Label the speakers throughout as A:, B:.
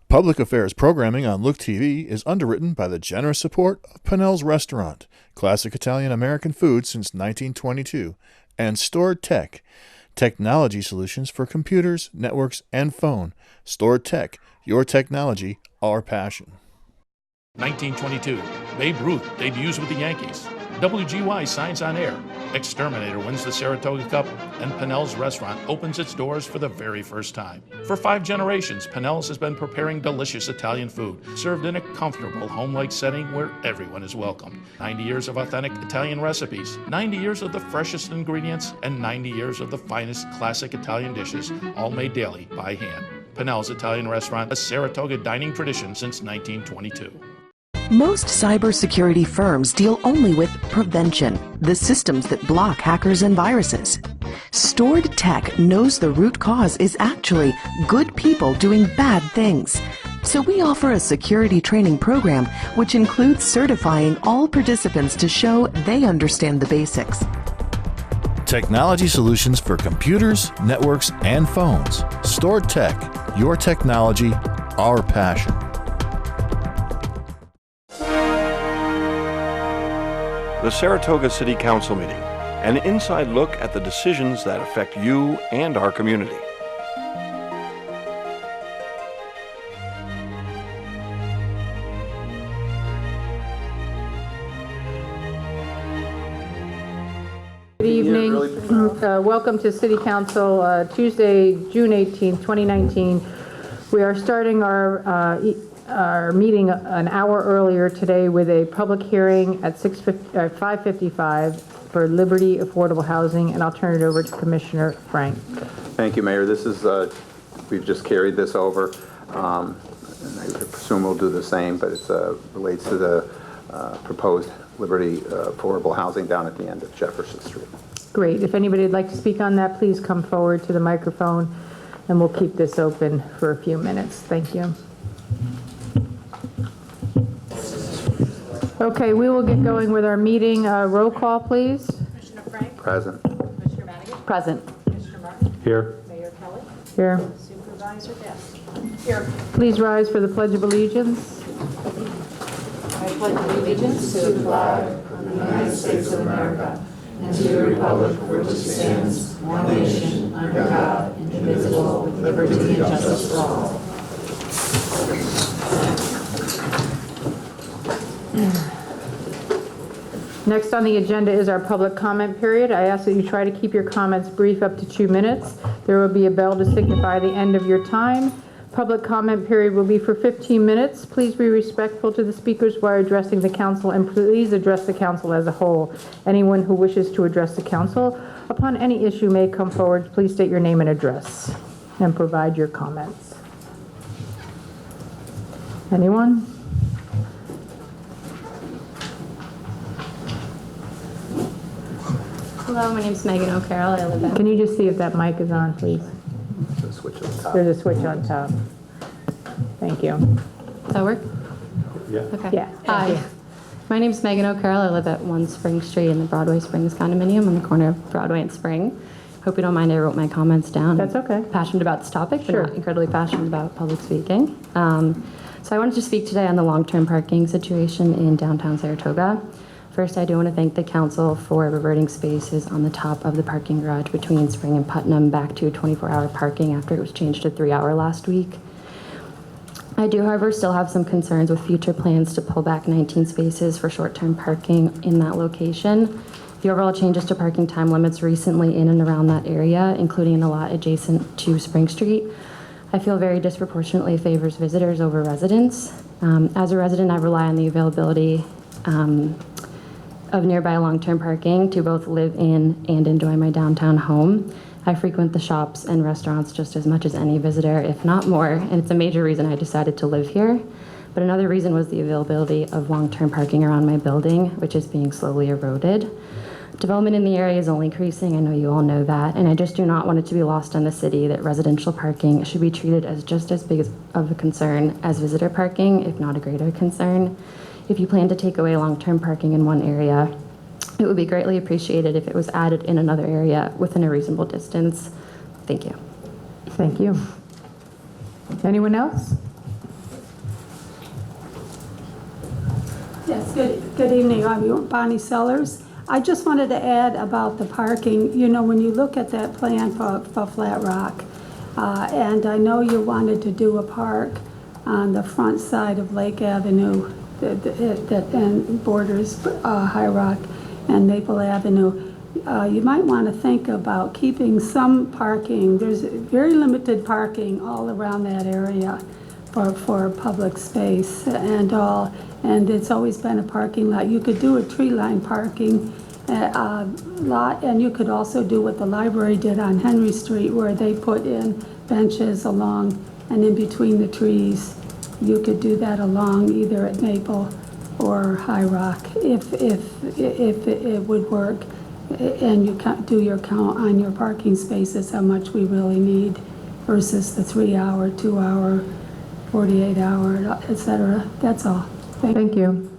A: Public affairs programming on Look TV is underwritten by the generous support of Pinnell's Restaurant, classic Italian American food since 1922, and Stored Tech, technology solutions for computers, networks, and phone. Stored Tech, your technology, our passion.
B: 1922, Babe Ruth debuts with the Yankees. WGY signs on air. Exterminator wins the Saratoga Cup, and Pinnell's Restaurant opens its doors for the very first time. For 5 generations, Pinnell's has been preparing delicious Italian food, served in a comfortable, home-like setting where everyone is welcome. 90 years of authentic Italian recipes, 90 years of the freshest ingredients, and 90 years of the finest classic Italian dishes, all made daily by hand. Pinnell's Italian Restaurant, a Saratoga dining tradition since 1922.
C: Most cybersecurity firms deal only with prevention, the systems that block hackers and viruses. Stored Tech knows the root cause is actually good people doing bad things. So we offer a security training program which includes certifying all participants to show they understand the basics.
A: Technology solutions for computers, networks, and phones. Stored Tech, your technology, our passion.
D: The Saratoga City Council meeting, an inside look at the decisions that affect you and our community.
E: Good evening. Welcome to City Council, Tuesday, June 18th, 2019. We are starting our meeting an hour earlier today with a public hearing at 5:55 for Liberty Affordable Housing, and I'll turn it over to Commissioner Frank.
F: Thank you, Mayor. This is, we've just carried this over, and I presume we'll do the same, but it relates to the proposed Liberty Affordable Housing down at the end of Jefferson Street.
E: Great. If anybody would like to speak on that, please come forward to the microphone, and we'll keep this open for a few minutes. Thank you. Okay, we will get going with our meeting. Roll call, please.
G: Commissioner Frank?
F: Present.
G: Commissioner Madigan?
E: Present.
G: Commissioner Martin?
F: Here.
G: Mayor Kelly?
E: Here.
G: Supervisor Guest? Here.
E: Please rise for the Pledge of Allegiance.
G: I pledge allegiance to the flag of the United States of America and to the republic for which it stands, one nation, under God, indivisible, with liberty and justice for all.
E: Next on the agenda is our public comment period. I ask that you try to keep your comments brief, up to 2 minutes. There will be a bell to signify the end of your time. Public comment period will be for 15 minutes. Please be respectful to the speakers while addressing the council, and please address the council as a whole. Anyone who wishes to address the council upon any issue may come forward. Please state your name and address and provide your comments. Anyone?
H: Hello, my name is Megan O'Carroll. I live at...
E: Can you just see if that mic is on, please?
F: There's a switch on the top.
E: There's a switch on top. Thank you.
H: Does that work?
F: Yeah.
H: Okay.
E: Yeah.
H: Hi. My name is Megan O'Carroll. I live at 1 Spring Street in the Broadway Springs condominium on the corner of Broadway and Spring. Hope you don't mind I wrote my comments down.
E: That's okay.
H: I'm passionate about this topic, but
E: Sure.
H: not incredibly passionate about public speaking. So I wanted to speak today on the long-term parking situation in downtown Saratoga. First, I do want to thank the council for reverting spaces on the top of the parking garage between Spring and Putnam back to 24-hour parking after it was changed to 3-hour last week. I do, however, still have some concerns with future plans to pull back 19 spaces for short-term parking in that location. The overall changes to parking time limits recently in and around that area, including in the lot adjacent to Spring Street, I feel very disproportionately favors visitors over residents. As a resident, I rely on the availability of nearby long-term parking to both live in and enjoy my downtown home. I frequent the shops and restaurants just as much as any visitor, if not more, and it's a major reason I decided to live here. But another reason was the availability of long-term parking around my building, which is being slowly eroded. Development in the area is only increasing, I know you all know that, and I just do not want it to be lost on the city that residential parking should be treated as just as big of a concern as visitor parking, if not a greater concern. If you plan to take away long-term parking in one area, it would be greatly appreciated if it was added in another area within a reasonable distance. Thank you.
E: Thank you. Anyone else?
I: Yes, good evening. I'm Bonnie Sellers. I just wanted to add about the parking. You know, when you look at that plan for Flat Rock, and I know you wanted to do a park on the front side of Lake Avenue that and borders High Rock and Maple Avenue. You might want to think about keeping some parking. There's very limited parking all around that area for public space and all, and it's always been a parking lot. You could do a tree-line parking lot, and you could also do what the library did on Henry Street, where they put in benches along and in between the trees. You could do that along either at Maple or High Rock if it would work, and you do your count on your parking spaces, how much we really need versus the 3-hour, 2-hour, 48-hour, etc. That's all.
E: Thank you.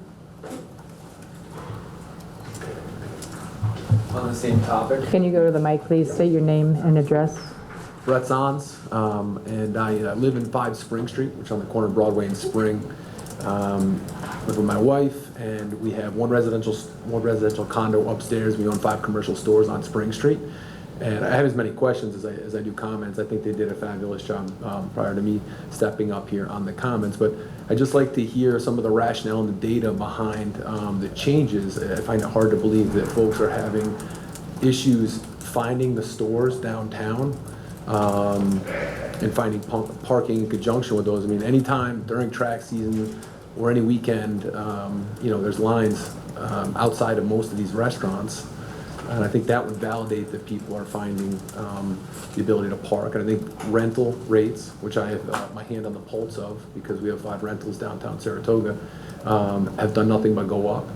J: On the same topic,
E: Can you go to the mic, please? State your name and address.
J: Brett Sons, and I live in 5 Spring Street, which is on the corner of Broadway and Spring. Live with my wife, and we have one residential condo upstairs. We own 5 commercial stores on Spring Street. And I have as many questions as I do comments. I think they did a fabulous job prior to me stepping up here on the comments. But I'd just like to hear some of the rationale and the data behind the changes. I find it hard to believe that folks are having issues finding the stores downtown and finding parking in conjunction with those. I mean, anytime during track season or any weekend, you know, there's lines outside of most of these restaurants. And I think that would validate that people are finding the ability to park. And I think rental rates, which I have my hand on the pulse of because we have 5 rentals downtown Saratoga, have done nothing but go up.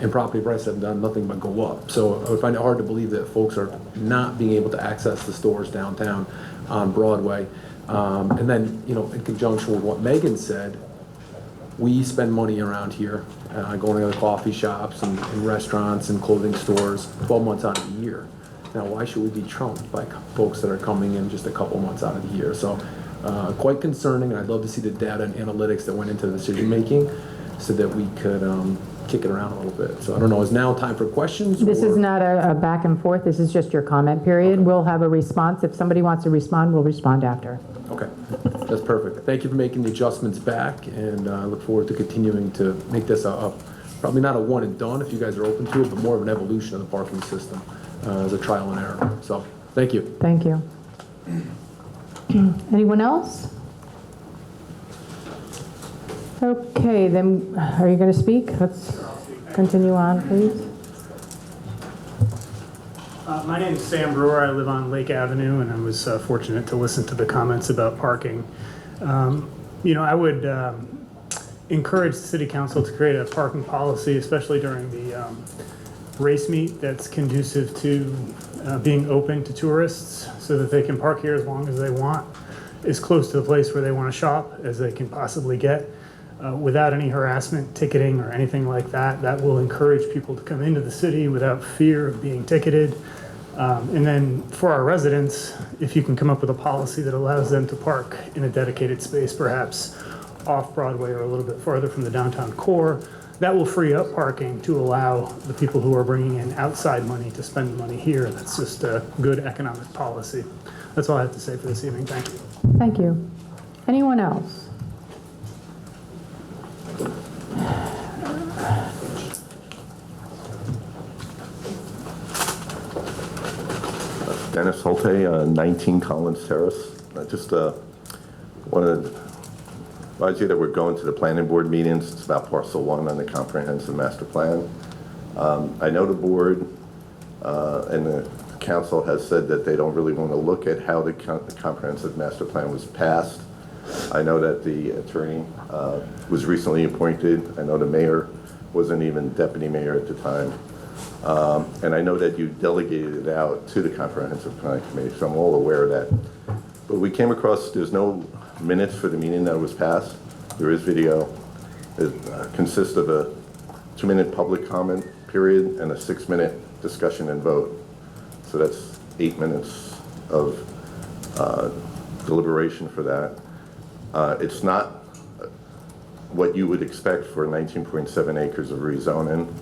J: And property prices have done nothing but go up. So I would find it hard to believe that folks are not being able to access the stores downtown on Broadway. And then, you know, in conjunction with what Megan said, we spend money around here going to the coffee shops and restaurants and clothing stores 12 months out of the year. Now, why should we be trumped by folks that are coming in just a couple months out of the year? So quite concerning, and I'd love to see the data and analytics that went into the decision making so that we could kick it around a little bit. So I don't know, is now time for questions?
E: This is not a back and forth. This is just your comment period. Okay. We'll have a response. If somebody wants to respond, we'll respond after.
J: Okay, that's perfect. Thank you for making the adjustments back, and I look forward to continuing to make this probably not a one and done if you guys are open to it, but more of an evolution of the parking system as a trial and error. So thank you.
E: Thank you. Anyone else? Okay, then are you going to speak? Let's continue on, please.
K: My name is Sam Brewer. I live on Lake Avenue, and I was fortunate to listen to the comments about parking. You know, I would encourage the City Council to create a parking policy, especially during the race meet, that's conducive to being open to tourists so that they can park here as long as they want, as close to the place where they want to shop as they can possibly get. Without any harassment, ticketing, or anything like that. That will encourage people to come into the city without fear of being ticketed. And then for our residents, if you can come up with a policy that allows them to park in a dedicated space, perhaps off Broadway or a little bit farther from the downtown core, that will free up parking to allow the people who are bringing in outside money to spend money here. That's just a good economic policy. That's all I have to say for this evening. Thank you.
E: Thank you. Anyone else?
L: Dennis Holte, 19 Collins Terrace. I just want to advise you that we're going to the planning board meetings. It's about parcel 1 on the comprehensive master plan. I know the board and the council has said that they don't really want to look at how the comprehensive master plan was passed. I know that the attorney was recently appointed. I know the mayor wasn't even deputy mayor at the time. And I know that you delegated it out to the Comprehensive Planning Committee, so I'm all aware of that. But we came across, there's no minutes for the meeting that was passed. There is video. It consists of a 2-minute public comment period and a 6-minute discussion and vote. So that's 8 minutes of deliberation for that. It's not what you would expect for 19.7 acres of rezoning.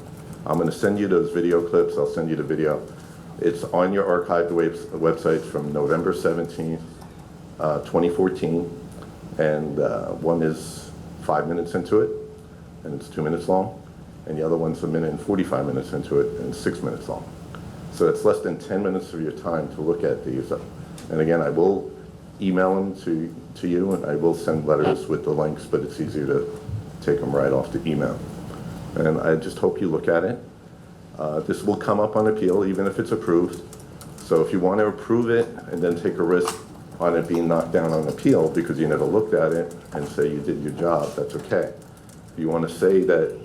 L: I'm going to send you those video clips. I'll send you the video. It's on your archived website from November 17th, 2014. And one is 5 minutes into it, and it's 2 minutes long. And the other one's 1 minute and 45 minutes into it, and 6 minutes long. So it's less than 10 minutes of your time to look at these. And again, I will email them to you, and I will send letters with the links, but it's easier to take them right off the email. And I just hope you look at it. This will come up on appeal, even if it's approved. So if you want to approve it and then take a risk on it being knocked down on appeal because you never looked at it and say you did your job, that's okay. If you want to say that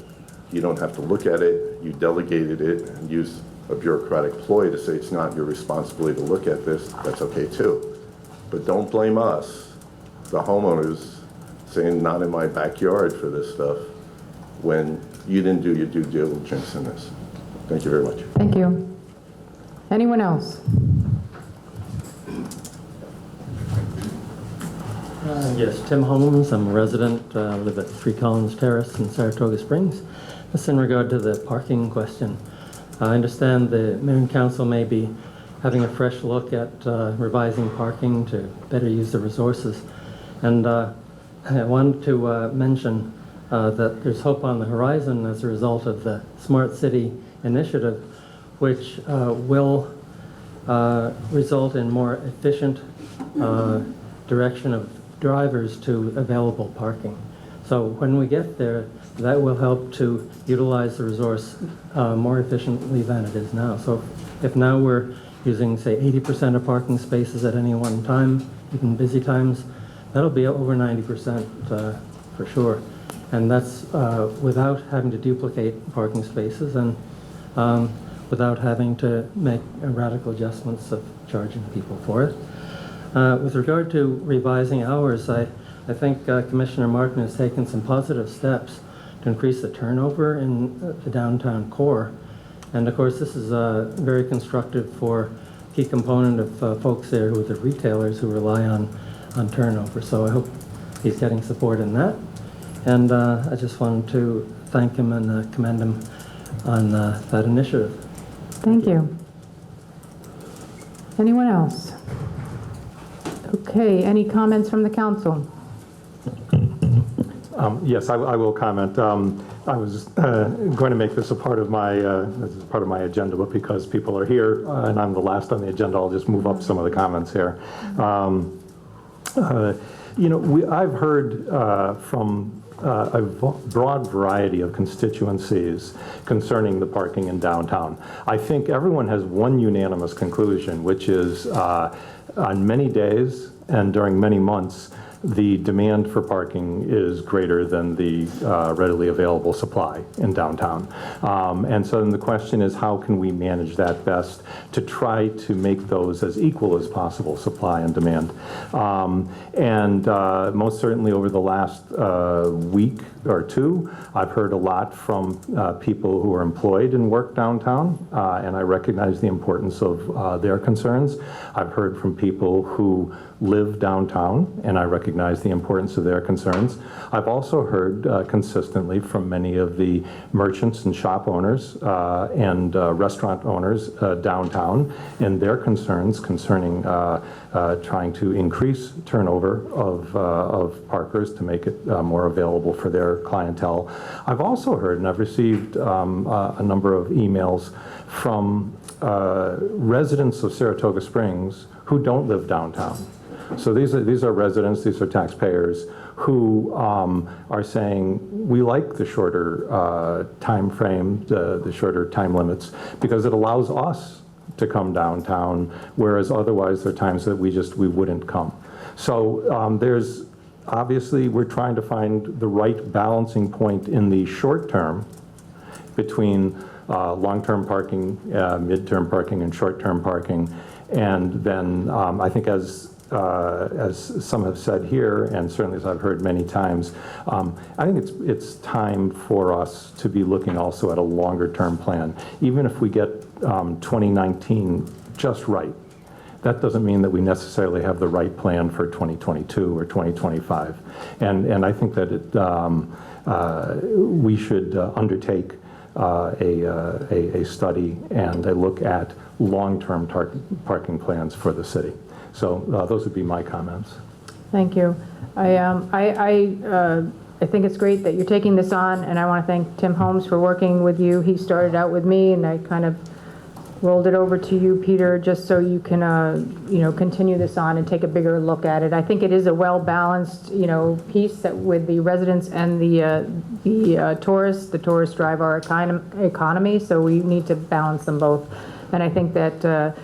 L: you don't have to look at it, you delegated it, and use a bureaucratic ploy to say it's not your responsibility to look at this, that's okay too. But don't blame us, the homeowners, saying not in my backyard for this stuff when you didn't do your due diligence in this. Thank you very much.
E: Thank you. Anyone else?
M: Yes, Tim Holmes. I'm a resident, live at 3 Collins Terrace in Saratoga Springs. This in regard to the parking question. I understand the Mayor and Council may be having a fresh look at revising parking to better use the resources. And I wanted to mention that there's hope on the horizon as a result of the Smart City initiative, which will result in more efficient direction of drivers to available parking. So when we get there, that will help to utilize the resource more efficiently than it is now. So if now we're using, say, 80% of parking spaces at any one time, even busy times, that'll be over 90% for sure. And that's without having to duplicate parking spaces and without having to make radical adjustments of charging people for it. With regard to revising hours, I think Commissioner Martin has taken some positive steps to increase the turnover in the downtown core. And of course, this is very constructive for a key component of folks there who are the retailers who rely on turnover. So I hope he's getting support in that. And I just wanted to thank him and commend him on that initiative.
E: Thank you. Anyone else? Okay, any comments from the council?
N: Yes, I will comment. I was going to make this a part of my agenda, but because people are here and I'm the last on the agenda, I'll just move up some of the comments here. You know, I've heard from a broad variety of constituencies concerning the parking in downtown. I think everyone has one unanimous conclusion, which is on many days and during many months, the demand for parking is greater than the readily available supply in downtown. And so then the question is, how can we manage that best to try to make those as equal as possible, supply and demand? And most certainly over the last week or two, I've heard a lot from people who are employed and work downtown, and I recognize the importance of their concerns. I've heard from people who live downtown, and I recognize the importance of their concerns. I've also heard consistently from many of the merchants and shop owners and restaurant owners downtown and their concerns concerning trying to increase turnover of parkers to make it more available for their clientele. I've also heard, and I've received a number of emails from residents of Saratoga Springs who don't live downtown. So these are residents, these are taxpayers who are saying, we like the shorter time frame, the shorter time limits, because it allows us to come downtown, whereas otherwise there are times that we wouldn't come. So there's, obviously we're trying to find the right balancing point in the short term between long-term parking, mid-term parking, and short-term parking. And then I think as some have said here, and certainly as I've heard many times, I think it's time for us to be looking also at a longer term plan. Even if we get 2019 just right, that doesn't mean that we necessarily have the right plan for 2022 or 2025. And I think that we should undertake a study and a look at long-term parking plans for the city. So those would be my comments.
E: Thank you. I think it's great that you're taking this on, and I want to thank Tim Holmes for working with you. He started out with me, and I kind of rolled it over to you, Peter, just so you can, continue this on and take a bigger look at it. I think it is a well-balanced, piece that with the residents and the tourists. The tourists drive our economy, so we need to balance them both. And I think that,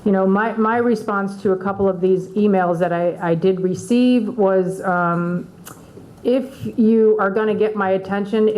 E: my response to a couple of these emails that I did receive was, if you are going to get my attention,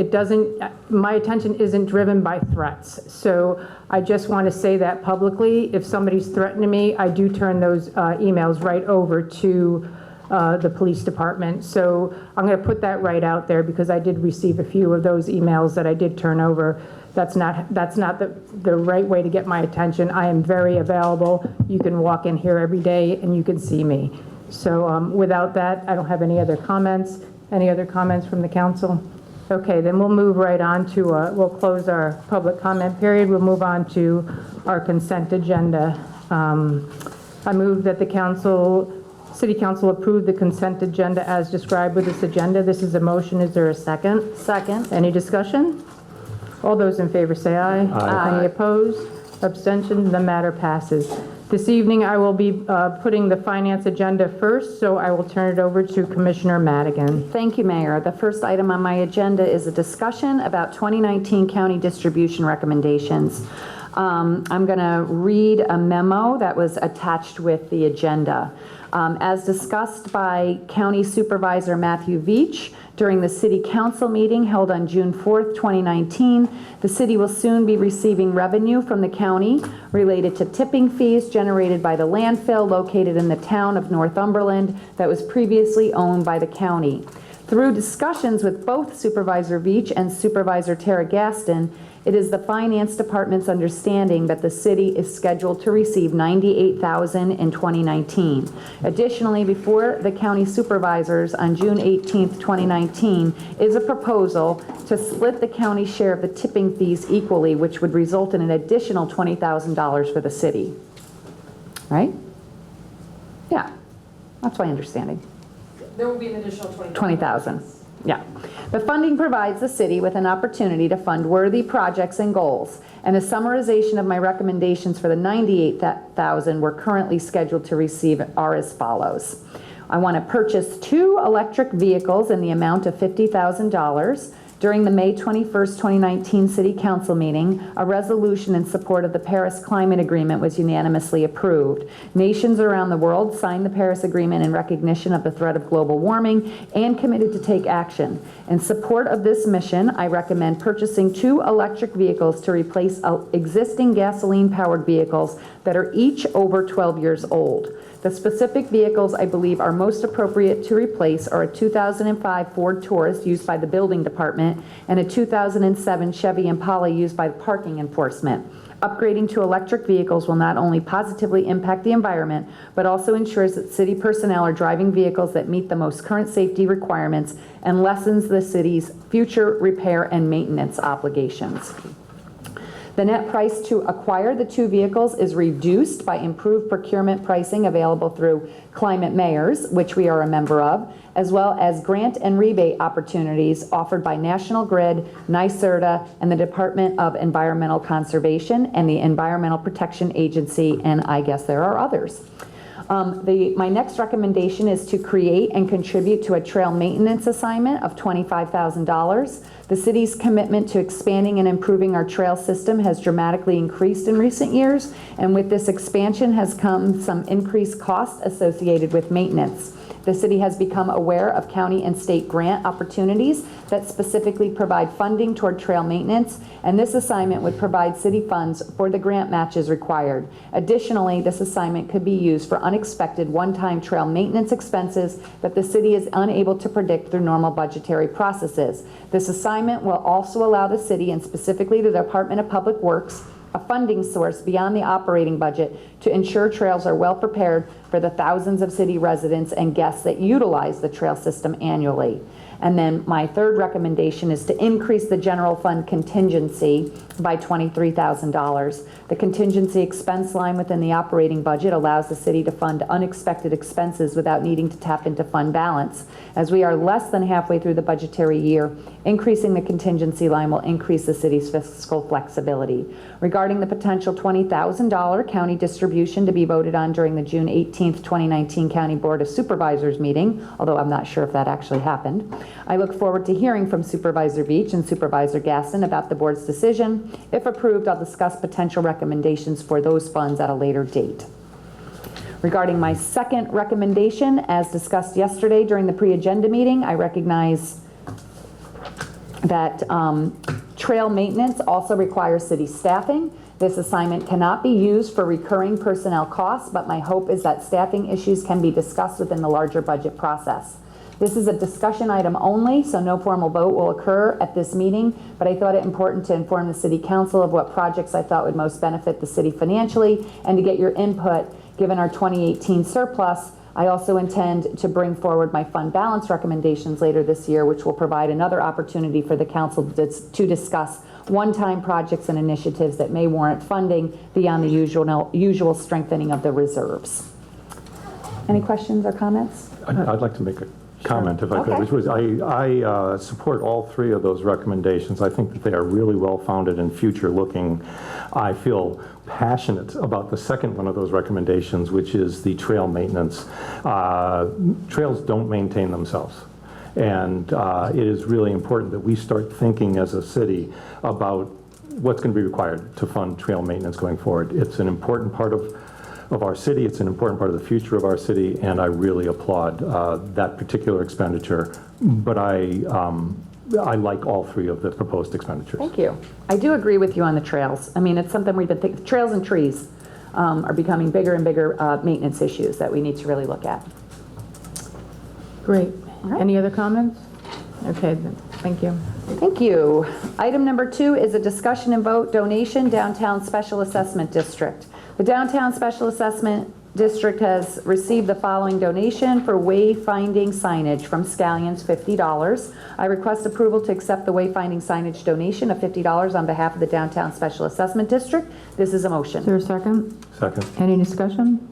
E: my attention isn't driven by threats. So I just want to say that publicly. If somebody's threatening me, I do turn those emails right over to the police department. So I'm going to put that right out there because I did receive a few of those emails that I did turn over. That's not the right way to get my attention. I am very available. You can walk in here every day and you can see me. So without that, I don't have any other comments. Any other comments from the council? Okay, then we'll move right on to, we'll close our public comment period. We'll move on to our consent agenda. I move that the City Council approve the consent agenda as described with this agenda. This is a motion. Is there a second?
G: Second.
E: Any discussion? All those in favor say aye.
G: Aye.
E: Any opposed? Abstentions? The matter passes. This evening, I will be putting the finance agenda first, so I will turn it over to Commissioner Madigan.
G: Thank you, Mayor. The first item on my agenda is a discussion about 2019 county distribution recommendations. I'm going to read a memo that was attached with the agenda. As discussed by County Supervisor Matthew Veach during the City Council meeting held on June 4th, 2019, the city will soon be receiving revenue from the county related to tipping fees generated by the landfill located in the town of Northumberland that was previously owned by the county. Through discussions with both Supervisor Veach and Supervisor Tara Gaston, it is the Finance Department's understanding that the city is scheduled to receive $98,000 in 2019. Additionally, before the county supervisors on June 18th, 2019, is a proposal to split the county share of the tipping fees equally, which would result in an additional $20,000 for the city. Right? Yeah, that's my understanding.
O: There will be an additional
G: $20,000. Yeah. The funding provides the city with an opportunity to fund worthy projects and goals. And a summarization of my recommendations for the $98,000 we're currently scheduled to receive are as follows. I want to purchase 2 electric vehicles in the amount of $50,000. During the May 21st, 2019 City Council meeting, a resolution in support of the Paris Climate Agreement was unanimously approved. Nations around the world signed the Paris Agreement in recognition of the threat of global warming and committed to take action. In support of this mission, I recommend purchasing 2 electric vehicles to replace existing gasoline-powered vehicles that are each over 12 years old. The specific vehicles I believe are most appropriate to replace are a 2005 Ford Taurus used by the building department and a 2007 Chevy Impala used by parking enforcement. Upgrading to electric vehicles will not only positively impact the environment, but also ensures that city personnel are driving vehicles that meet the most current safety requirements and lessens the city's future repair and maintenance obligations. The net price to acquire the 2 vehicles is reduced by improved procurement pricing available through Climate Mayors, which we are a member of, as well as grant and rebate opportunities offered by National Grid, NYSERDA, and the Department of Environmental Conservation and the Environmental Protection Agency, and I guess there are others. My next recommendation is to create and contribute to a trail maintenance assignment of $25,000. The city's commitment to expanding and improving our trail system has dramatically increased in recent years, and with this expansion has come some increased costs associated with maintenance. The city has become aware of county and state grant opportunities that specifically provide funding toward trail maintenance, and this assignment would provide city funds for the grant matches required. Additionally, this assignment could be used for unexpected one-time trail maintenance expenses that the city is unable to predict through normal budgetary processes. This assignment will also allow the city, and specifically the Department of Public Works,
P: a funding source beyond the operating budget to ensure trails are well prepared for the thousands of city residents and guests that utilize the trail system annually. And then my third recommendation is to increase the general fund contingency by $23,000. The contingency expense line within the operating budget allows the city to fund unexpected expenses without needing to tap into fund balance. As we are less than halfway through the budgetary year, increasing the contingency line will increase the city's fiscal flexibility. Regarding the potential $20,000 county distribution to be voted on during the June 18th, 2019 County Board of Supervisors meeting, although I'm not sure if that actually happened, I look forward to hearing from Supervisor Beach and Supervisor Gaston about the board's decision. If approved, I'll discuss potential recommendations for those funds at a later date. Regarding my second recommendation, as discussed yesterday during the pre-agenda meeting, I recognize that trail maintenance also requires city staffing. This assignment cannot be used for recurring personnel costs, but my hope is that staffing issues can be discussed within the larger budget process. This is a discussion item only, so no formal vote will occur at this meeting, but I thought it important to inform the City Council of what projects I thought would most benefit the city financially and to get your input given our 2018 surplus. I also intend to bring forward my fund balance recommendations later this year, which will provide another opportunity for the council to discuss one-time projects and initiatives that may warrant funding beyond the usual strengthening of the reserves. Any questions or comments?
N: I'd like to make a comment, if I could,
P: Okay.
N: which was I support all three of those recommendations. I think that they are really well-founded and future-looking. I feel passionate about the second one of those recommendations, which is the trail maintenance. Trails don't maintain themselves. And it is really important that we start thinking as a city about what's going to be required to fund trail maintenance going forward. It's an important part of our city. It's an important part of the future of our city, and I really applaud that particular expenditure. But I like all three of the proposed expenditures.
P: Thank you. I do agree with you on the trails. I mean, it's something we've been thinking. Trails and trees are becoming bigger and bigger maintenance issues that we need to really look at.
E: Great. Any other comments? Okay, then. Thank you.
P: Thank you. Item number 2 is a discussion and vote donation downtown special assessment district. The Downtown Special Assessment District has received the following donation for wayfinding signage from Scallions, $50. I request approval to accept the wayfinding signage donation of $50 on behalf of the Downtown Special Assessment District. This is a motion.
E: Is there a second?
N: Second.
E: Any discussion?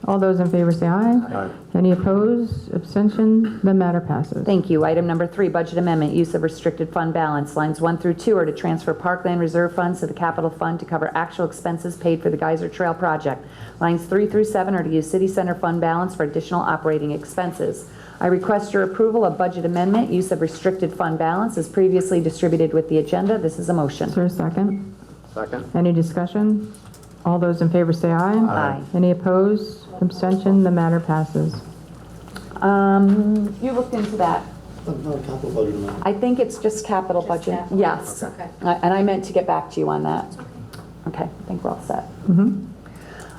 E: All those in favor say aye.
N: Aye.
E: Any opposed? Abstention? The matter passes.
P: Thank you. Item number 3, budget amendment, use of restricted fund balance. Lines 1 through 2 are to transfer parkland reserve funds to the capital fund to cover actual expenses paid for the Geyser Trail project. Lines 3 through 7 are to use city center fund balance for additional operating expenses. I request your approval of budget amendment, use of restricted fund balance as previously distributed with the agenda. This is a motion.
E: Is there a second?
F: Second.
E: Any discussion? All those in favor say aye.
P: Aye.
E: Any opposed? Abstention? The matter passes.
P: You looked into that.
Q: Not a capital budget amendment.
P: I think it's just capital budget. Yes.
O: Okay.
P: And I meant to get back to you on that. Okay, I think we're all set.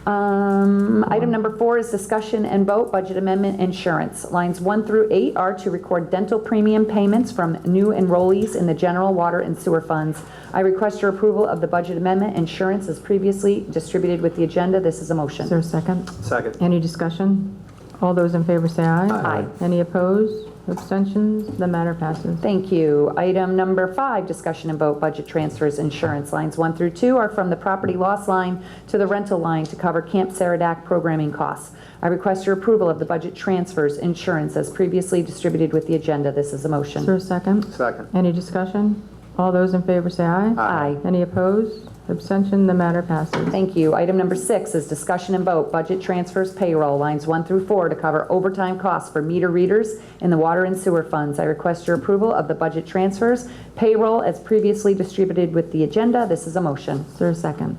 P: Item number 4 is discussion and vote budget amendment insurance. Lines 1 through 8 are to record dental premium payments from new enrollees in the general water and sewer funds. I request your approval of the budget amendment insurance as previously distributed with the agenda. This is a motion.
E: Is there a second?
F: Second.
E: Any discussion? All those in favor say aye.
P: Aye.
E: Any opposed? Abstentions? The matter passes.
P: Thank you. Item number 5, discussion and vote budget transfers insurance. Lines 1 through 2 are from the property loss line to the rental line to cover Camp Saratoga programming costs. I request your approval of the budget transfers insurance as previously distributed with the agenda. This is a motion.
E: Is there a second?
F: Second.
E: Any discussion? All those in favor say aye.
P: Aye.
E: Any opposed? Abstention? The matter passes.
P: Thank you. Item number 6 is discussion and vote budget transfers payroll. Lines 1 through 4 to cover overtime costs for meter readers in the water and sewer funds. I request your approval of the budget transfers payroll as previously distributed with the agenda. This is a motion.
E: Is there a second?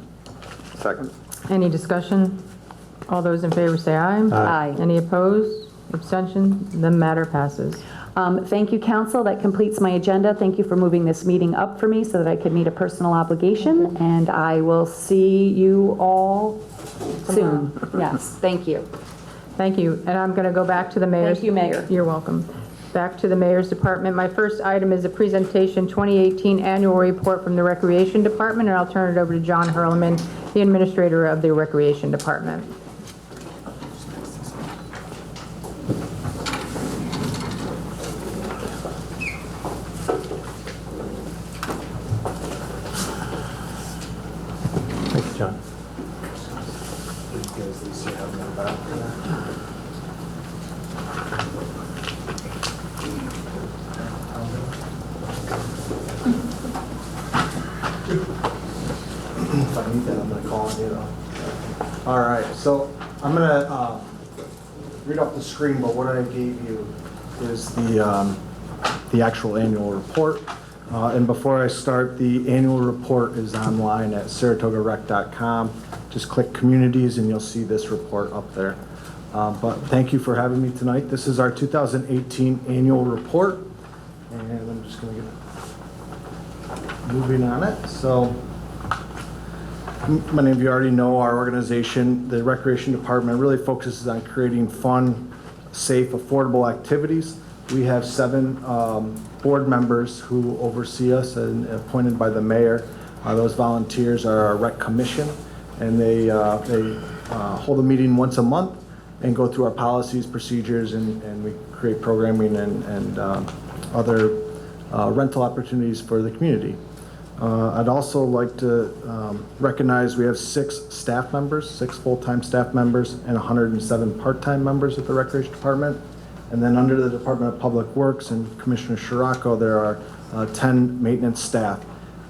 F: Second.
E: Any discussion? All those in favor say aye.
P: Aye.
E: Any opposed? Abstention? The matter passes.
P: Thank you, council. That completes my agenda. Thank you for moving this meeting up for me so that I could meet a personal obligation, and I will see you all soon. Yes, thank you.
E: Thank you. And I'm going to go back to the mayor's.
P: Thank you, Mayor.
E: You're welcome. Back to the Mayor's Department. My first item is a presentation 2018 annual report from the Recreation Department, and I'll turn it over to John Hurlman, the Administrator of the Recreation Department.
N: Thank you, John.
Q: If I need that, I'm gonna call on you though. All right, so I'm gonna read off the screen, but what I gave you is the actual annual report. And before I start, the annual report is online at saratogarec.com. Just click communities and you'll see this report up there. But thank you for having me tonight. This is our 2018 annual report. And I'm just gonna get moving on it. So many of you already know our organization. The Recreation Department really focuses on creating fun, safe, affordable activities. We have 7 board members who oversee us and appointed by the mayor. Those volunteers are our rec commission, and they hold a meeting once a month and go through our policies, procedures, and we create programming and other rental opportunities for the community. I'd also like to recognize we have 6 staff members, 6 full-time staff members, and 107 part-time members at the Recreation Department. And then under the Department of Public Works and Commissioner Scirocco, there are 10 maintenance staff.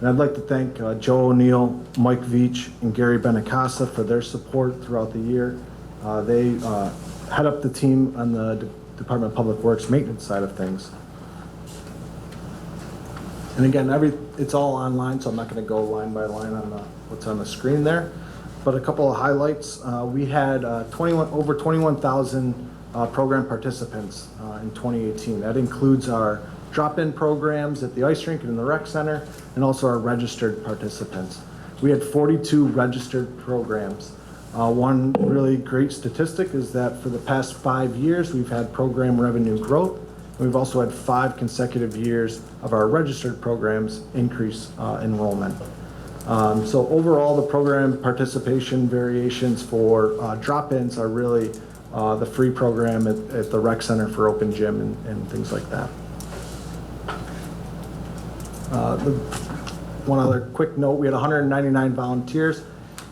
Q: And I'd like to thank Joe O'Neill, Mike Veach, and Gary Benacasa for their support throughout the year. They head up the team on the Department of Public Works maintenance side of things. And again, it's all online, so I'm not going to go line by line on what's on the screen there. But a couple of highlights. We had over 21,000 program participants in 2018. That includes our drop-in programs at the ice rink and in the rec center, and also our registered participants. We had 42 registered programs. One really great statistic is that for the past 5 years, we've had program revenue growth. We've also had 5 consecutive years of our registered programs increase enrollment. So overall, the program participation variations for drop-ins are really the free program at the rec center for open gym and things like that. One other quick note, we had 199 volunteers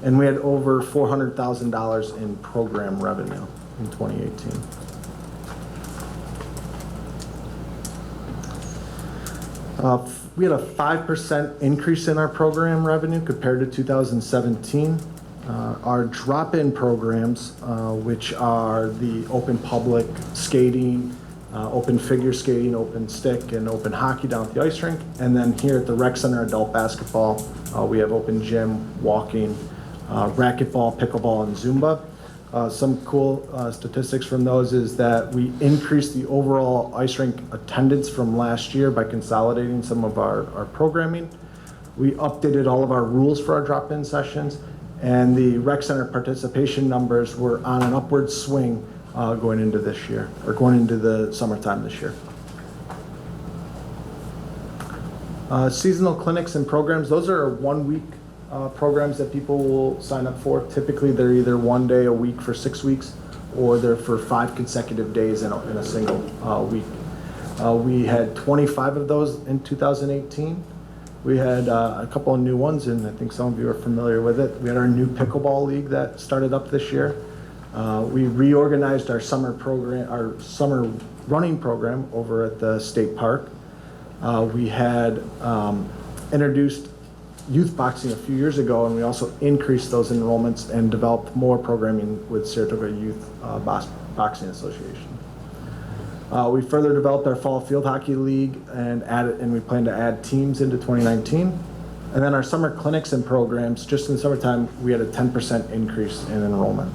Q: and we had over $400,000 in program revenue in 2018. We had a 5% increase in our program revenue compared to 2017. Our drop-in programs, which are the open public skating, open figure skating, open stick, and open hockey down at the ice rink. And then here at the rec center, adult basketball, we have open gym, walking, racquetball, pickleball, and Zumba. Some cool statistics from those is that we increased the overall ice rink attendance from last year by consolidating some of our programming. We updated all of our rules for our drop-in sessions, and the rec center participation numbers were on an upward swing going into this year, or going into the summertime this year. Seasonal clinics and programs, those are 1-week programs that people will sign up for. Typically, they're either 1 day a week for 6 weeks, or they're for 5 consecutive days in a single week. We had 25 of those in 2018. We had a couple of new ones, and I think some of you are familiar with it. We had our new pickleball league that started up this year. We reorganized our summer program, our summer running program over at the state park. We had introduced youth boxing a few years ago, and we also increased those enrollments and developed more programming with Saratoga Youth Boxing Association. We further developed our fall field hockey league and we plan to add teams into 2019. And then our summer clinics and programs, just in the summertime, we had a 10% increase in enrollment.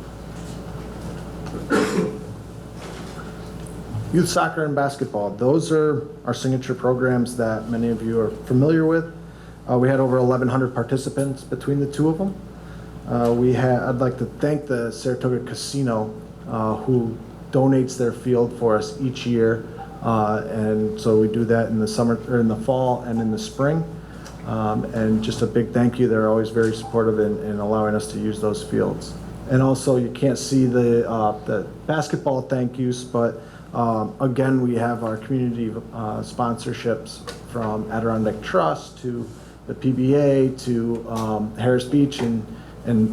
Q: Youth soccer and basketball, those are our signature programs that many of you are familiar with. We had over 1,100 participants between the two of them. I'd like to thank the Saratoga Casino who donates their field for us each year. And so we do that in the summer, or in the fall and in the spring. And just a big thank you. They're always very supportive in allowing us to use those fields. And also, you can't see the basketball thank yous, but again, we have our community sponsorships from Adirondack Trust to the PBA to Harris Beach, and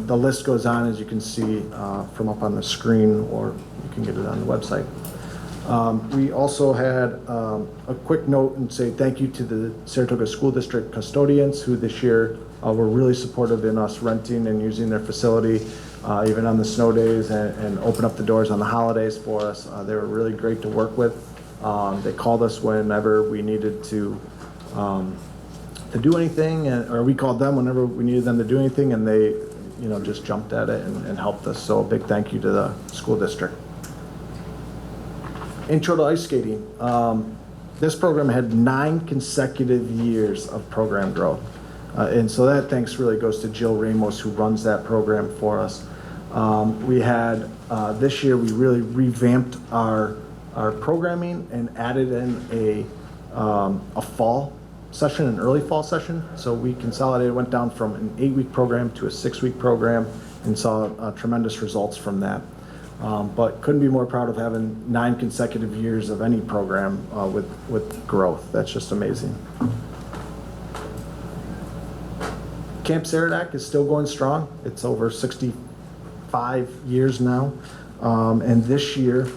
Q: the list goes on, as you can see from up on the screen, or you can get it on the website. We also had a quick note and say thank you to the Saratoga School District custodians, who this year were really supportive in us renting and using their facility, even on the snow days, and open up the doors on the holidays for us. They were really great to work with. They called us whenever we needed to do anything, or we called them whenever we needed them to do anything, and they, just jumped at it and helped us. So a big thank you to the school district. Intro to ice skating. This program had 9 consecutive years of program growth. And so that thanks really goes to Jill Ramos, who runs that program for us. We had, this year, we really revamped our programming and added in a fall session, an early fall session. So we consolidated, went down from an 8-week program to a 6-week program, and saw tremendous results from that. But couldn't be more proud of having 9 consecutive years of any program with growth. That's just amazing. Camp Saratoga is still going strong. It's over 65 years now. And this year,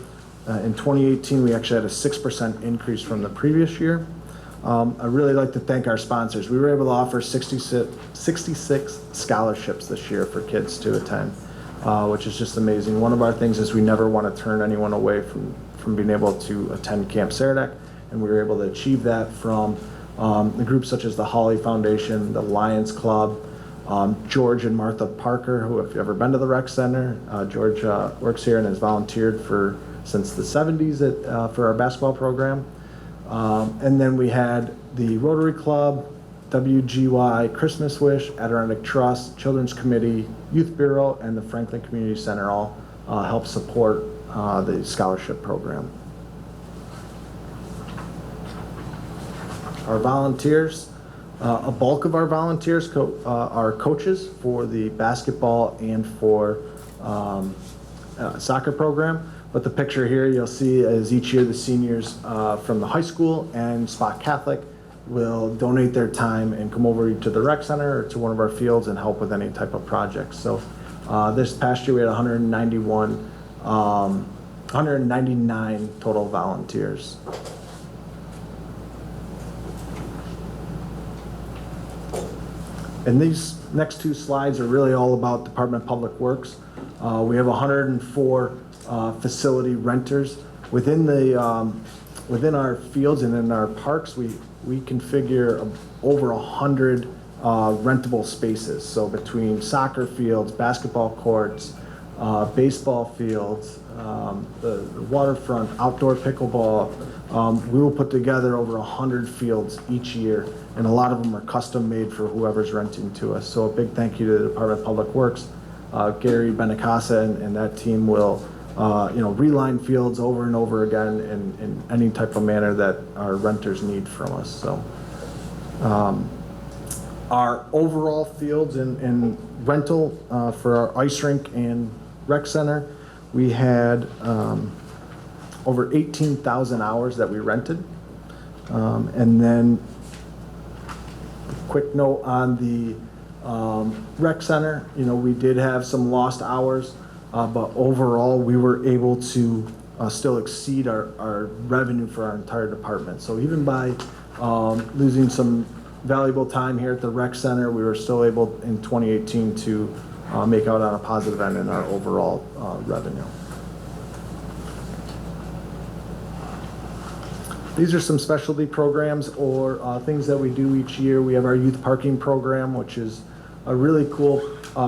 Q: in 2018, we actually had a 6% increase from the previous year. I really like to thank our sponsors. We were able to offer 66 scholarships this year for kids to attend, which is just amazing. One of our things is we never want to turn anyone away from being able to attend Camp Saratoga, and we were able to achieve that from the groups such as the Hawley Foundation, the Lions Club, George and Martha Parker, who, if you've ever been to the rec center, George works here and has volunteered since the 70s for our basketball program. And then we had the Rotary Club, WGY, Christmas Wish, Adirondack Trust, Children's Committee, Youth Bureau, and the Franklin Community Center all help support the scholarship program. Our volunteers, a bulk of our volunteers are coaches for the basketball and for soccer program. But the picture here you'll see is each year the seniors from the high school and Spot Catholic will donate their time and come over to the rec center or to one of our fields and help with any type of projects. So this past year we had 199 total volunteers. And these next 2 slides are really all about Department of Public Works. We have 104 facility renters within our fields and in our parks. We configure over 100 rentable spaces. So between soccer fields, basketball courts, baseball fields, the waterfront, outdoor pickleball, we will put together over 100 fields each year, and a lot of them are custom made for whoever's renting to us. So a big thank you to the Department of Public Works. Gary Benacasa and that team will reline fields over and over again in any type of manner that our renters need from us. So our overall fields and rental for our ice rink and rec center, we had over 18,000 hours that we rented. And then a quick note on the rec center, we did have some lost hours. But overall, we were able to still exceed our revenue for our entire department. So even by losing some valuable time here at the rec center, we were still able in 2018 to make out on a positive end in our overall revenue. These are some specialty programs or things that we do each year. We have our youth parking program, which is a really cool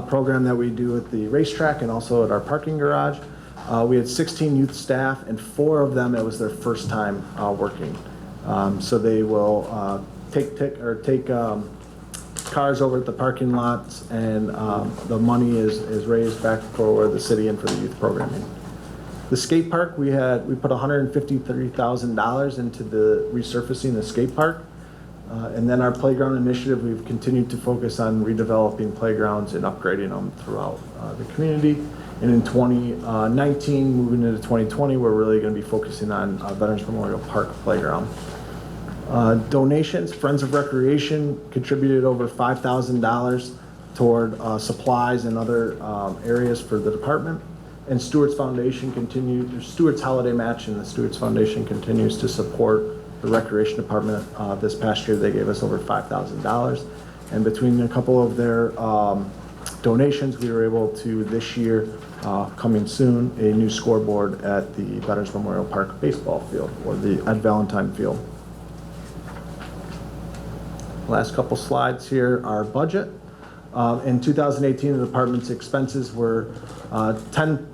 Q: program that we do at the racetrack and also at our parking garage. We had 16 youth staff, and 4 of them, it was their first time working. So they will take cars over at the parking lots, and the money is raised back for the city and for the youth programming. The skate park, we put $153,000 into the resurfacing the skate park. And then our playground initiative, we've continued to focus on redeveloping playgrounds and upgrading them throughout the community. And in 2019, moving into 2020, we're really going to be focusing on Veterans Memorial Park playground. Donations, Friends of Recreation contributed over $5,000 toward supplies and other areas for the department. And Stewart's Foundation continues, Stewart's Holiday Match and the Stewart's Foundation continues to support the Recreation Department. This past year, they gave us over $5,000. And between a couple of their donations, we were able to, this year, coming soon, a new scoreboard at the Veterans Memorial Park baseball field, or the Ed Valentine Field. Last couple slides here, our budget. In 2018, the department's expenses were 10%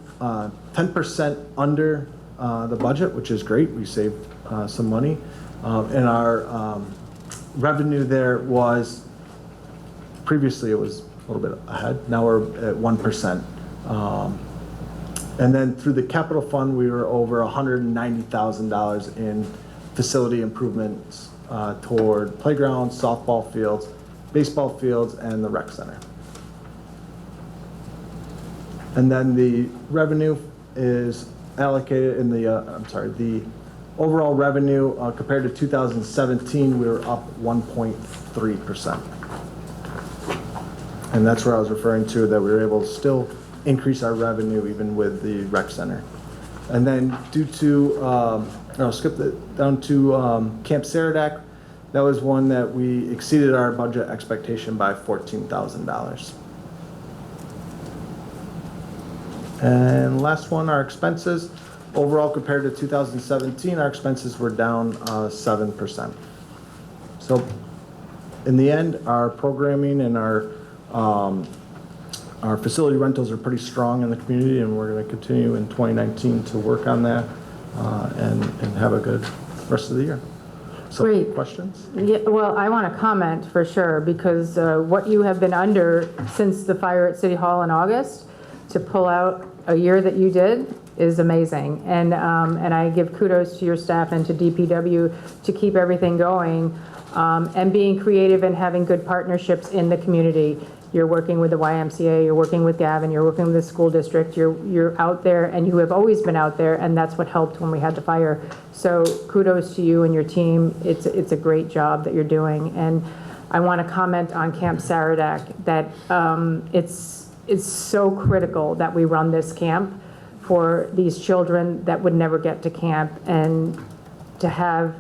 Q: under the budget, which is great. We saved some money. And our revenue there was, previously it was a little bit ahead. Now we're at 1%. And then through the capital fund, we were over $190,000 in facility improvements toward playgrounds, softball fields, baseball fields, and the rec center. And then the revenue is allocated in the, the overall revenue compared to 2017, we were up 1.3%. And that's where I was referring to, that we were able to still increase our revenue even with the rec center. And then due to, I'll skip it down to Camp Saratoga. That was one that we exceeded our budget expectation by $14,000. And last one, our expenses. Overall, compared to 2017, our expenses were down 7%. So in the end, our programming and our facility rentals are pretty strong in the community, and we're going to continue in 2019 to work on that and have a good rest of the year. So,
E: great.
Q: Questions?
E: Yeah, well, I want to comment for sure, because what you have been under since the fire at City Hall in August, to pull out a year that you did is amazing. And I give kudos to your staff and to DPW to keep everything going and being creative and having good partnerships in the community. You're working with the YMCA, you're working with Gavin, you're working with the school district, you're out there, and you have always been out there, and that's what helped when we had the fire. So kudos to you and your team. It's a great job that you're doing. And I want to comment on Camp Saratoga that it's so critical that we run this camp for these children that would never get to camp, and to have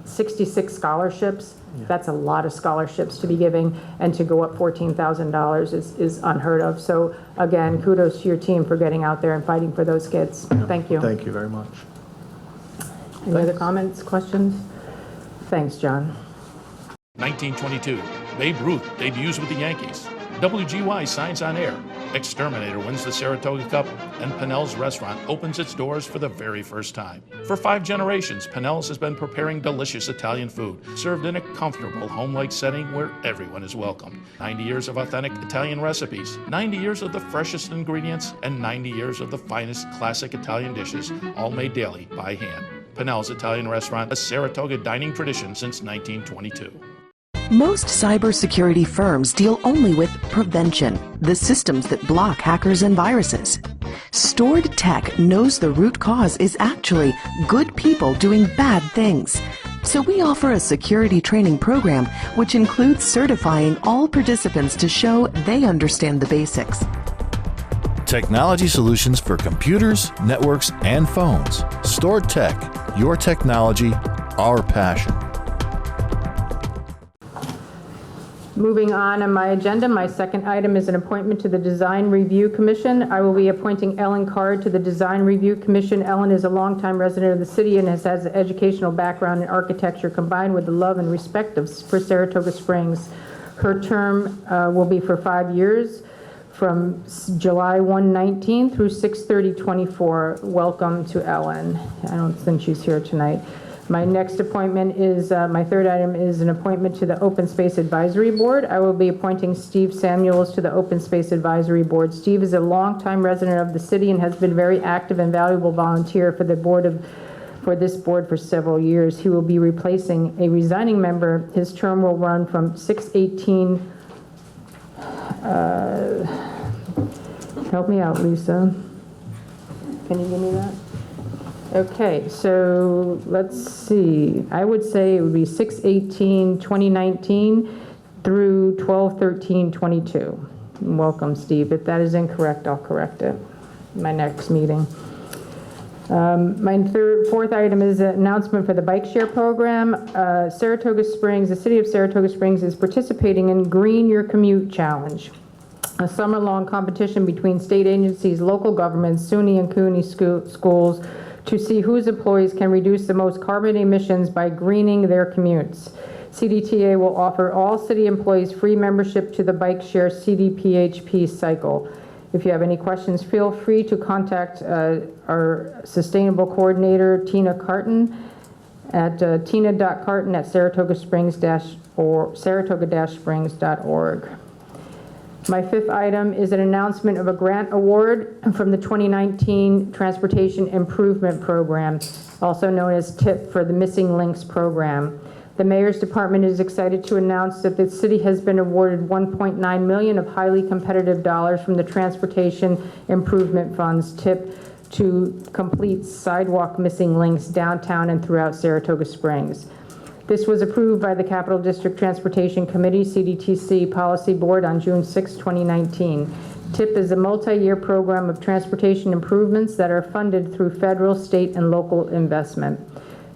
E: 66 scholarships. Yeah. That's a lot of scholarships to be giving, and to go up $14,000 is unheard of. So again, kudos to your team for getting out there and fighting for those kids. Yeah. Thank you.
Q: Thank you very much.
E: Any other comments, questions? Thanks, John.
B: 1922, Babe Ruth debuts with the Yankees. WGY signs on air. Exterminator wins the Saratoga Cup, and Pennell's Restaurant opens its doors for the very first time. For 5 generations, Pennell's has been preparing delicious Italian food, served in a comfortable, home-like setting where everyone is welcomed. 90 years of authentic Italian recipes, 90 years of the freshest ingredients, and 90 years of the finest classic Italian dishes, all made daily by hand. Pennell's Italian Restaurant, a Saratoga dining tradition since 1922.
C: Most cybersecurity firms deal only with prevention, the systems that block hackers and viruses. Stored Tech knows the root cause is actually good people doing bad things. So we offer a security training program which includes certifying all participants to show they understand the basics.
A: Technology solutions for computers, networks, and phones. Stored Tech, your technology, our passion.
E: Moving on my agenda, my second item is an appointment to the Design Review Commission. I will be appointing Ellen Card to the Design Review Commission. Ellen is a longtime resident of the city and has an educational background in architecture combined with the love and respect for Saratoga Springs. Her term will be for 5 years, from July 1/19 through 6/30/24. Welcome to Ellen. I don't think she's here tonight. My next appointment is, my third item is an appointment to the Open Space Advisory Board. I will be appointing Steve Samuels to the Open Space Advisory Board. Steve is a longtime resident of the city and has been very active and valuable volunteer for this board for several years. He will be replacing a resigning member. His term will run from 6/18. Help me out, Lisa. Can you give me that? Okay, so let's see. I would say it would be 6/18/2019 through 12/13/22. Welcome, Steve. If that is incorrect, I'll correct it in my next meeting. My fourth item is an announcement for the bike share program. Saratoga Springs, the city of Saratoga Springs is participating in Green Your Commute Challenge, a summer-long competition between state agencies, local governments, SUNY and CUNY schools to see whose employees can reduce the most carbon emissions by greening their commutes. CDTA will offer all city employees free membership to the bike share CDPHP cycle. If you have any questions, feel free to contact our sustainable coordinator, Tina Carton, at tina.carton@saratoga-springs.org. My fifth item is an announcement of a grant award from the 2019 Transportation Improvement Program, also known as TIP, for the Missing Links Program. The Mayor's Department is excited to announce that the city has been awarded $1.9 million of highly competitive dollars from the Transportation Improvement Funds, TIP, to complete sidewalk missing links downtown and throughout Saratoga Springs. This was approved by the Capital District Transportation Committee, CDTC Policy Board, on June 6, 2019. TIP is a multi-year program of transportation improvements that are funded through federal, state, and local investment.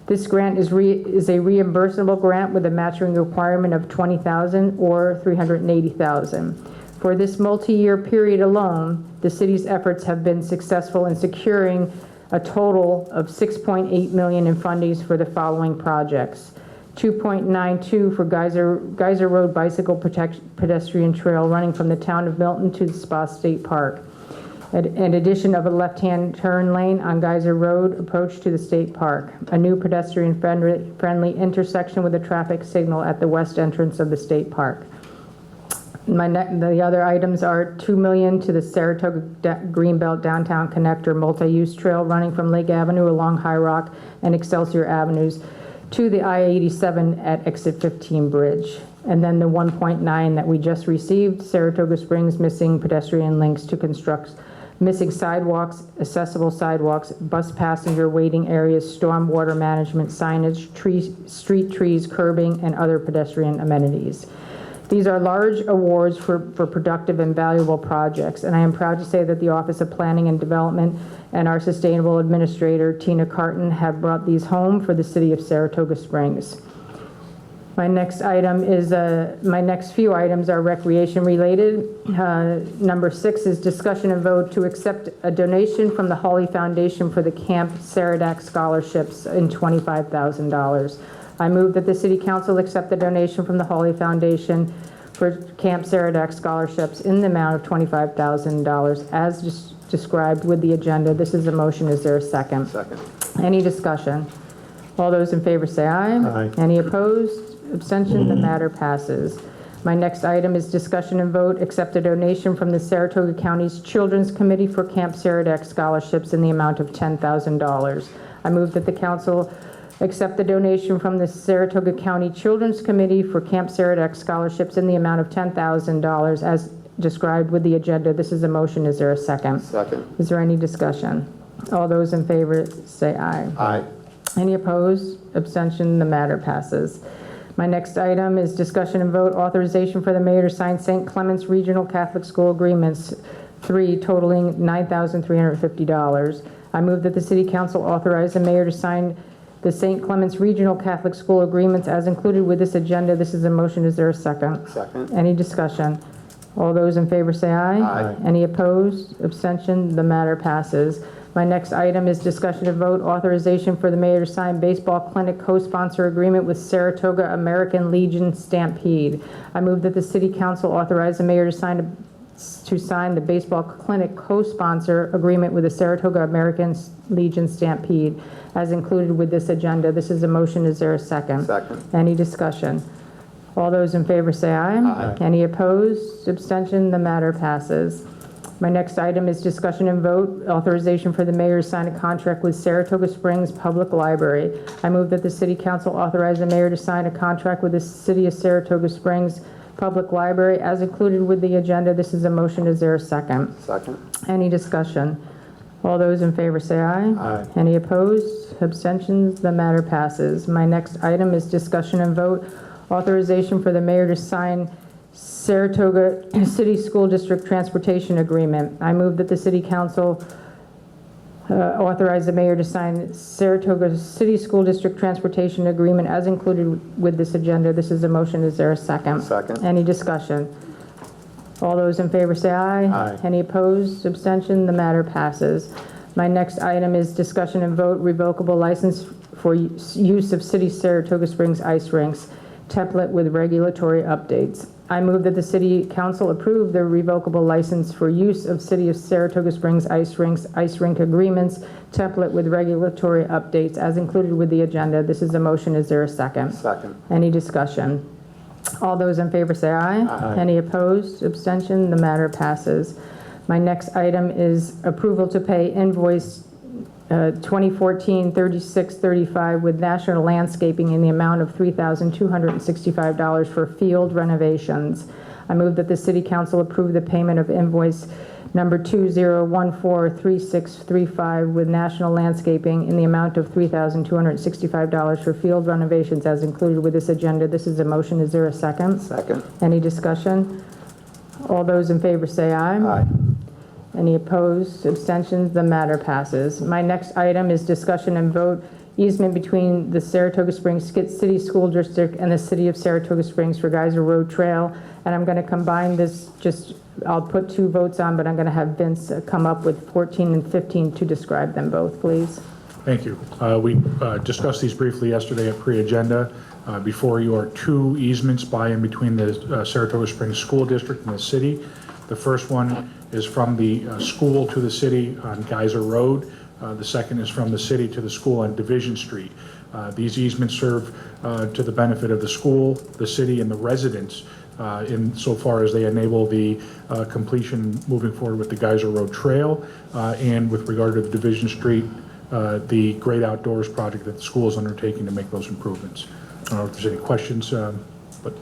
E: This grant is a reimbursable grant with a matching requirement of $20,000 or $380,000. For this multi-year period alone, the city's efforts have been successful in securing a total of $6.8 million in fundings for the following projects: $2.92 for Geyser Road Bicycle Pedestrian Trail running from the town of Milton to the Spa State Park. An addition of a left-hand turn lane on Geyser Road approach to the state park. A new pedestrian-friendly intersection with a traffic signal at the west entrance of the state park. The other items are $2 million to the Saratoga Greenbelt Downtown Connector multi-use trail running from Lake Avenue along High Rock and Excelsior Avenues to the I-87 at Exit 15 Bridge. And then the 1.9 that we just received, Saratoga Springs Missing Pedestrian Links to construct missing sidewalks, accessible sidewalks, bus passenger waiting areas, stormwater management, signage, street trees, curbing, and other pedestrian amenities. These are large awards for productive and valuable projects, and I am proud to say that the Office of Planning and Development and our Sustainable Administrator, Tina Carton, have brought these home for the city of Saratoga Springs. My next few items are recreation related. Number 6 is discussion and vote to accept a donation from the Hawley Foundation for the Camp Saratoga scholarships in $25,000. I move that the City Council accept the donation from the Hawley Foundation for Camp Saratoga scholarships in the amount of $25,000 as described with the agenda. This is a motion. Is there a second?
F: Second.
E: Any discussion? All those in favor say aye.
N: Aye.
E: Any opposed? Abstention? The matter passes. My next item is discussion and vote, accept a donation from the Saratoga County's Children's Committee for Camp Saratoga scholarships in the amount of $10,000. I move that the council accept the donation from the Saratoga County Children's Committee for Camp Saratoga scholarships in the amount of $10,000 as described with the agenda. This is a motion. Is there a second?
F: Second.
E: Is there any discussion? All those in favor say aye.
F: Aye.
E: Any opposed? Abstention? The matter passes. My next item is discussion and vote authorization for the mayor to sign St. Clements Regional Catholic School Agreements 3 totaling $9,350. I move that the City Council authorize the mayor to sign the St. Clements Regional Catholic School Agreements as included with this agenda. This is a motion. Is there a second?
F: Second.
E: Any discussion? All those in favor say aye.
F: Aye.
E: Any opposed? Abstention? The matter passes. My next item is discussion and vote authorization for the mayor to sign baseball clinic co-sponsor agreement with Saratoga American Legion Stampede. I move that the City Council authorize the mayor to sign to sign the baseball clinic co-sponsor agreement with the Saratoga American Legion Stampede as included with this agenda. This is a motion. Is there a second?
F: Second.
E: Any discussion? All those in favor say aye.
F: Aye.
E: Any opposed? Abstention? The matter passes. My next item is discussion and vote, authorization for the mayor to sign a contract with Saratoga Springs Public Library. I move that the city council authorize the mayor to sign a contract with the city of Saratoga Springs Public Library as included with the agenda. This is a motion. Is there a second?
F: Second.
E: Any discussion? All those in favor say aye.
F: Aye.
E: Any opposed? Abstentions? The matter passes. My next item is discussion and vote, authorization for the mayor to sign Saratoga City School District Transportation Agreement. I move that the City Council authorize the mayor to sign Saratoga City School District Transportation Agreement as included with this agenda. This is a motion. Is there a second?
F: Second.
E: Any discussion? All those in favor say aye.
F: Aye.
E: Any opposed? Abstention? The matter passes. My next item is discussion and vote, revocable license for use of City Saratoga Springs ice rinks, template with regulatory updates. I move that the City Council approve the revocable license for use of City of Saratoga Springs ice rinks, ice rink agreements, template with regulatory updates as included with the agenda. This is a motion. Is there a second?
F: Second.
E: Any discussion? All those in favor say aye.
F: Aye.
E: Any opposed? Abstention? The matter passes. My next item is approval to pay invoice 2014-3635 with National Landscaping in the amount of $3,265 for field renovations. I move that the City Council approve the payment of invoice number 20143635 with National Landscaping in the amount of $3,265 for field renovations as included with this agenda. This is a motion. Is there a second?
F: Second.
E: Any discussion? All those in favor say aye.
F: Aye.
E: Any opposed? Abstentions? The matter passes. My next item is discussion and vote, easement between the Saratoga Springs City School District and the City of Saratoga Springs for Geyser Road Trail. And I'm going to combine this, I'll put two votes on, but I'm going to have Vince come up with 14 and 15 to describe them both, please.
R: Thank you. We discussed these briefly yesterday at pre-agenda. Before you are two easements by and between the Saratoga Springs School District and the city. The first one is from the school to the city on Geyser Road. The second is from the city to the school on Division Street. These easements serve to the benefit of the school, the city, and the residents insofar as they enable the completion moving forward with the Geyser Road Trail and with regard to the Division Street, the Great Outdoors project that the school is undertaking to make those improvements. I don't know if there's any questions, but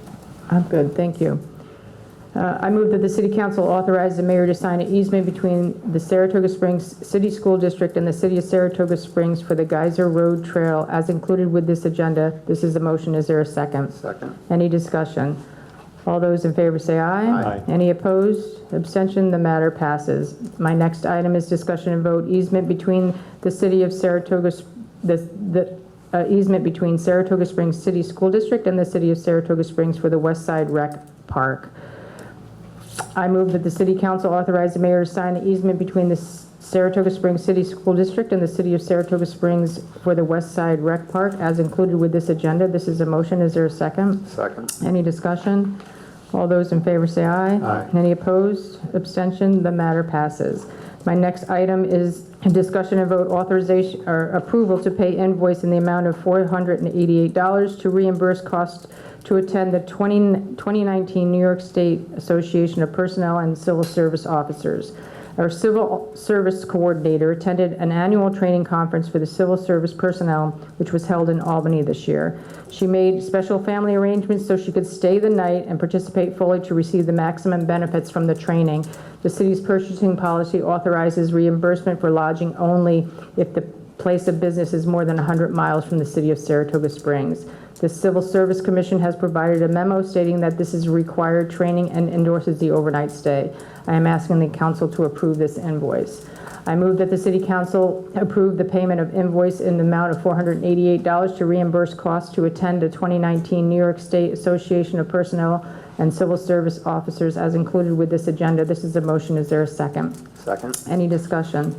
E: I'm good, thank you. I move that the City Council authorize the mayor to sign an easement between the Saratoga Springs City School District and the City of Saratoga Springs for the Geyser Road Trail as included with this agenda. This is a motion. Is there a second?
F: Second.
E: Any discussion? All those in favor say aye.
F: Aye.
E: Any opposed? Abstention? The matter passes. My next item is discussion and vote easement between the City of Saratoga, easement between Saratoga Springs City School District and the City of Saratoga Springs for the West Side Rec Park. I move that the City Council authorize the mayor to sign the easement between the Saratoga Springs City School District and the City of Saratoga Springs for the West Side Rec Park as included with this agenda. This is a motion. Is there a second?
F: Second.
E: Any discussion? All those in favor say aye.
F: Aye.
E: Any opposed? Abstention? The matter passes. My next item is discussion and vote authorization or approval to pay invoice in the amount of $488 to reimburse costs to attend the 2019 New York State Association of Personnel and Civil Service Officers. Our civil service coordinator attended an annual training conference for the civil service personnel, which was held in Albany this year. She made special family arrangements so she could stay the night and participate fully to receive the maximum benefits from the training. The city's purchasing policy authorizes reimbursement for lodging only if the place of business is more than 100 miles from the city of Saratoga Springs. The Civil Service Commission has provided a memo stating that this is required training and endorses the overnight stay. I am asking the council to approve this invoice. I move that the City Council approve the payment of invoice in the amount of $488 to reimburse costs to attend the 2019 New York State Association of Personnel and Civil Service Officers as included with this agenda. This is a motion. Is there a second?
F: Second.
E: Any discussion?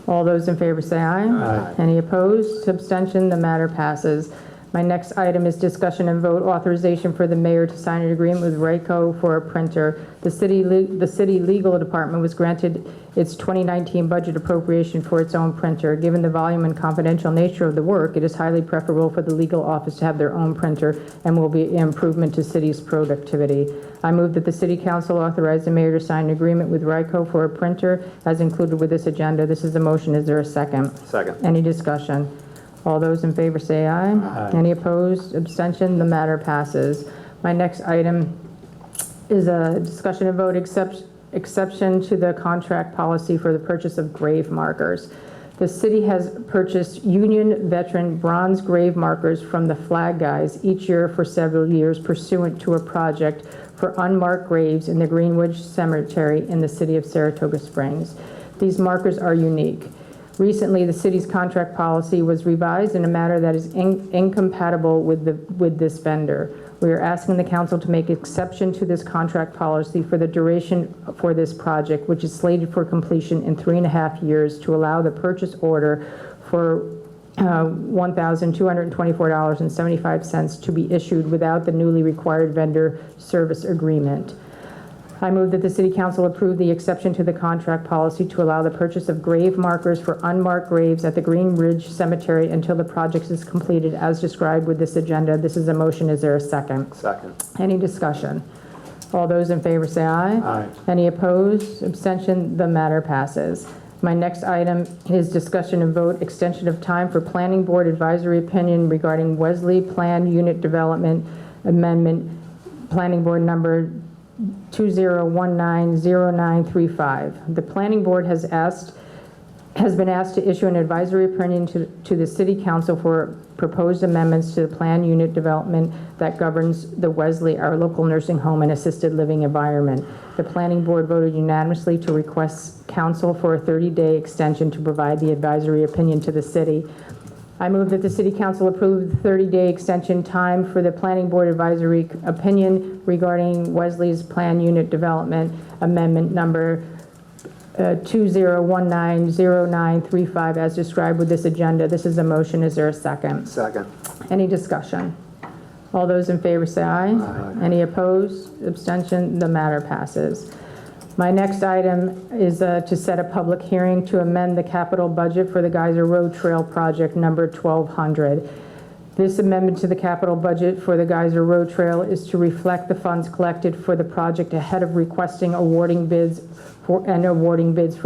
E: All those in favor say aye.
F: Aye.
E: Any opposed? Abstention? The matter passes. My next item is discussion and vote authorization for the mayor to sign an agreement with Rayco for a printer. The city legal department was granted its 2019 budget appropriation for its own printer. Given the volume and confidential nature of the work, it is highly preferable for the legal office to have their own printer and will be an improvement to city's productivity. I move that the city council authorize the mayor to sign an agreement with Rayco for a printer as included with this agenda. This is a motion. Is there a second?
F: Second.
E: Any discussion? All those in favor say aye.
F: Aye.
E: Any opposed? Abstention? The matter passes. My next item is a discussion and vote exception to the contract policy for the purchase of grave markers. The city has purchased Union veteran bronze grave markers from the Flag Guys each year for several years pursuant to a project for unmarked graves in the Greenwood Cemetery in the city of Saratoga Springs. These markers are unique. Recently, the city's contract policy was revised in a manner that is incompatible with this vendor. We are asking the council to make exception to this contract policy for the duration for this project, which is slated for completion in 3.5 years, to allow the purchase order for $1,224.75 to be issued without the newly required vendor service agreement. I move that the City Council approve the exception to the contract policy to allow the purchase of grave markers for unmarked graves at the Green Ridge Cemetery until the project is completed as described with this agenda. This is a motion. Is there a second?
F: Second.
E: Any discussion? All those in favor say aye.
F: Aye.
E: Any opposed? Abstention? The matter passes. My next item is discussion and vote extension of time for Planning Board advisory opinion regarding Wesley Plan Unit Development Amendment, Planning Board number 20190935. The Planning Board has been asked to issue an advisory opinion to the City Council for proposed amendments to the plan unit development that governs the Wesley, our local nursing home and assisted living environment. The Planning Board voted unanimously to request council for a 30-day extension to provide the advisory opinion to the city. I move that the City Council approve the 30-day extension time for the Planning Board advisory opinion regarding Wesley's Plan Unit Development Amendment number 20190935 as described with this agenda. This is a motion. Is there a second?
F: Second.
E: Any discussion? All those in favor say aye.
F: Aye.
E: Any opposed? Abstention? The matter passes. My next item is to set a public hearing to amend the capital budget for the Geyser Road Trail project number 1200. This amendment to the capital budget for the Geyser Road Trail is to reflect the funds collected for the project ahead of requesting awarding bids for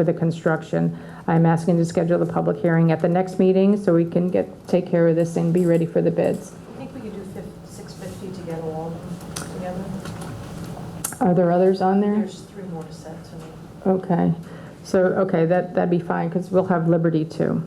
E: the construction. I'm asking to schedule the public hearing at the next meeting so we can take care of this and be ready for the bids.
O: I think we could do $650 to get all of them together.
E: Are there others on there?
O: There's 3 more to set tonight.
E: Okay. So, okay, that'd be fine because we'll have Liberty too.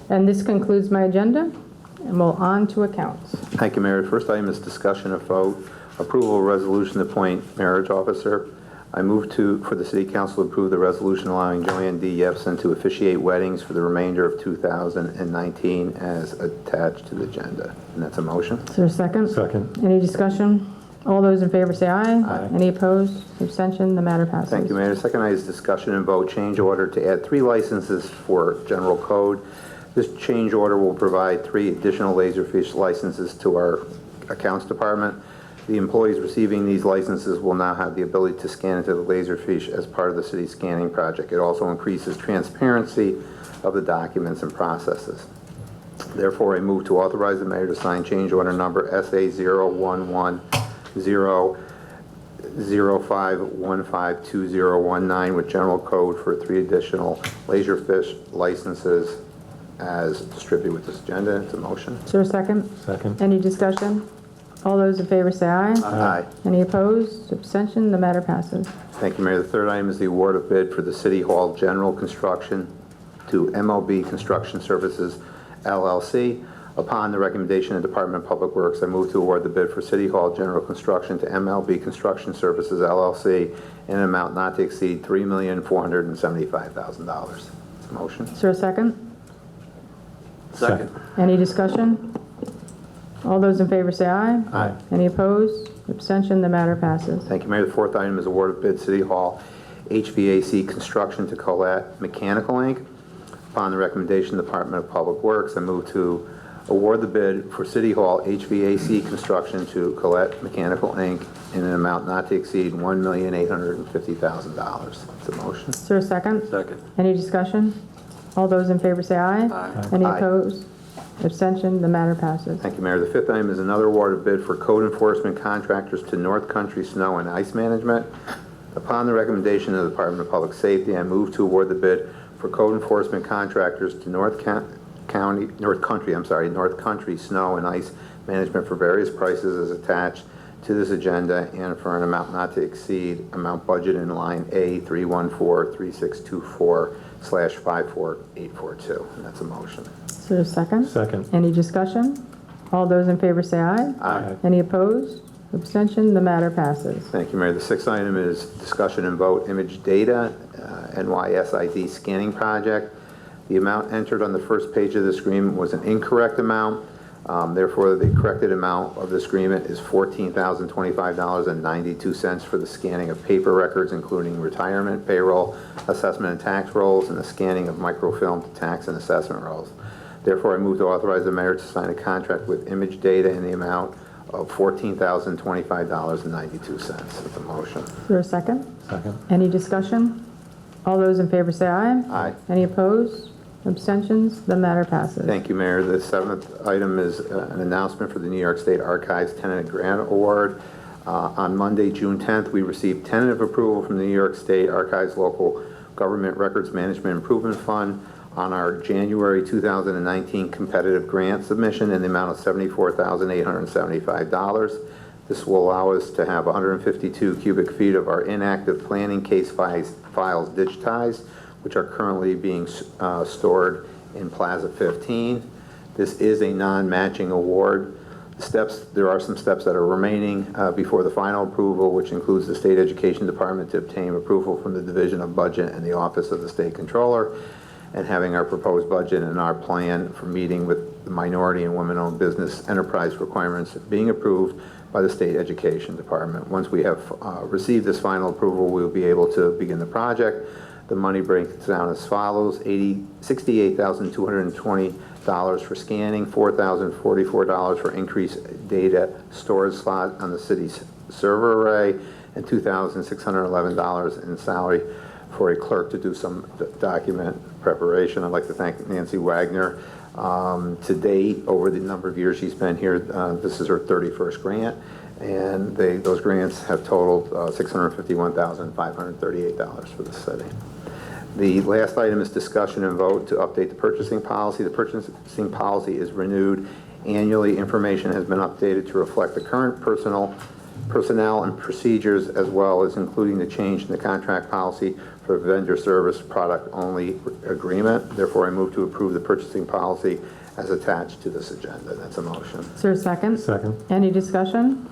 E: And this concludes my agenda. And we'll on to accounts.
F: Thank you, Mayor. The first item is discussion of vote, approval of resolution to appoint marriage officer. I move for the City Council to approve the resolution allowing Joanne D. Yepsen to officiate weddings for the remainder of 2019 as attached to the agenda. And that's a motion.
E: Is there a second?
N: Second.
E: Any discussion? All those in favor say aye.
F: Aye.
E: Any opposed? Abstention? The matter passes.
F: Thank you, Mayor. The second item is discussion and vote change order to add 3 licenses for general code. This change order will provide 3 additional Laserfish licenses to our accounts department. The employees receiving these licenses will now have the ability to scan into the Laserfish as part of the city scanning project. It also increases transparency of the documents and processes. Therefore, I move to authorize the mayor to sign change order number SA01105152019 with general code for 3 additional Laserfish licenses as distributed with this agenda. It's a motion.
E: Is there a second?
N: Second.
E: Any discussion? All those in favor say aye.
F: Aye.
E: Any opposed? Abstention? The matter passes.
F: Thank you, Mayor. The third item is the award of bid for the City Hall General Construction to MLB Construction Services, LLC. Upon the recommendation of the Department of Public Works, I move to award the bid for City Hall General Construction to MLB Construction Services, LLC in an amount not to exceed $3,475,000. It's a motion.
E: Is there a second?
F: Second.
E: Any discussion? All those in favor say aye.
F: Aye.
E: Any opposed? Abstention? The matter passes.
F: Thank you, Mayor. The fourth item is award of bid City Hall HVAC Construction to Colette Mechanical, Inc. Upon the recommendation of the Department of Public Works, I move to award the bid for City Hall HVAC construction to Colette Mechanical, Inc. in an amount not to exceed $1,850,000. It's a motion.
E: Is there a second?
D: Second.
E: Any discussion? All those in favor say aye.
D: Aye.
E: Any
F: Aye.
E: opposed? Abstention? The matter passes.
F: Thank you, Mayor. The fifth item is another award of bid for code enforcement contractors to North Country Snow and Ice Management. Upon the recommendation of the Department of Public Safety, I move to award the bid for code enforcement contractors to North Country Snow and Ice Management for various prices as attached to this agenda and for an amount not to exceed amount budget in line A 314-3624/54842. And that's a motion.
E: Is there a second?
N: Second.
E: Any discussion? All those in favor say aye.
F: Aye.
E: Any opposed? Abstention? The matter passes.
F: Thank you, Mayor. The sixth item is discussion and vote image data, NYSID scanning project. The amount entered on the first page of this agreement was an incorrect amount. Therefore, the corrected amount of this agreement is $14,025.92 for the scanning of paper records, including retirement, payroll, assessment and tax rolls, and the scanning of microfilm to tax and assessment rolls. Therefore, I move to authorize the mayor to sign a contract with Image Data in the amount of $14,025.92. That's a motion.
E: Is there a second?
N: Second.
E: Any discussion? All those in favor say aye.
F: Aye.
E: Any opposed? Abstentions? The matter passes.
F: Thank you, Mayor. The seventh item is an announcement for the New York State Archives Tentative Grant Award. On Monday, June 10th, we received tentative approval from the New York State Archives Local Government Records Management Improvement Fund on our January 2019 competitive grant submission in the amount of $74,875. This will allow us to have 152 cubic feet of our inactive planning case files digitized, which are currently being stored in Plaza 15. This is a non-matching award. There are some steps that are remaining before the final approval, which includes the State Education Department to obtain approval from the Division of Budget and the Office of the State Controller, and having our proposed budget and our plan for meeting with the minority and women-owned business enterprise requirements being approved by the State Education Department. Once we have received this final approval, we will be able to begin the project. The money breaks down as follows: $68,220 for scanning, $4,044 for increased data storage slot on the city's server array, and $2,611 in salary for a clerk to do some document preparation. I'd like to thank Nancy Wagner. To date, over the number of years she's been here, this is her 31st grant, and those grants have totaled $651,538 for the city. The last item is discussion and vote to update the purchasing policy. The purchasing policy is renewed annually. Information has been updated to reflect the current personnel and procedures, as well as including the change in the contract policy for vendor service product only agreement. Therefore, I move to approve the purchasing policy as attached to this agenda. That's a motion.
E: Is there a second?
N: Second.
E: Any discussion?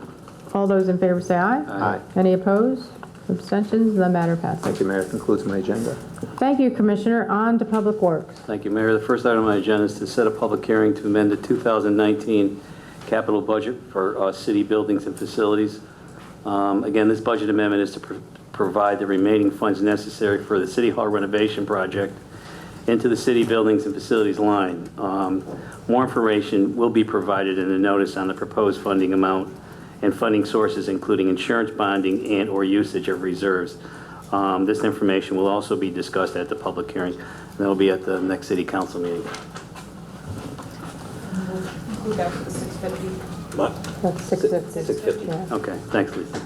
E: All those in favor say aye.
F: Aye.
E: Any opposed? Abstentions? The matter passes.
F: Thank you, Mayor. That concludes my agenda.
E: Thank you, Commissioner. On to Public Works.
S: Thank you, Mayor. The first item on my agenda is to set a public hearing to amend the 2019 capital budget for city buildings and facilities. Again, this budget amendment is to provide the remaining funds necessary for the City Hall renovation project into the city buildings and facilities line. More information will be provided in the notice on the proposed funding amount and funding sources, including insurance bonding and or usage of reserves. This information will also be discussed at the public hearing, and that will be at the next City Council meeting.
O: Include that for the 650.
S: What?
E: That's 650.
S: 650.
E: Yeah.
S: Okay, thanks, Lisa.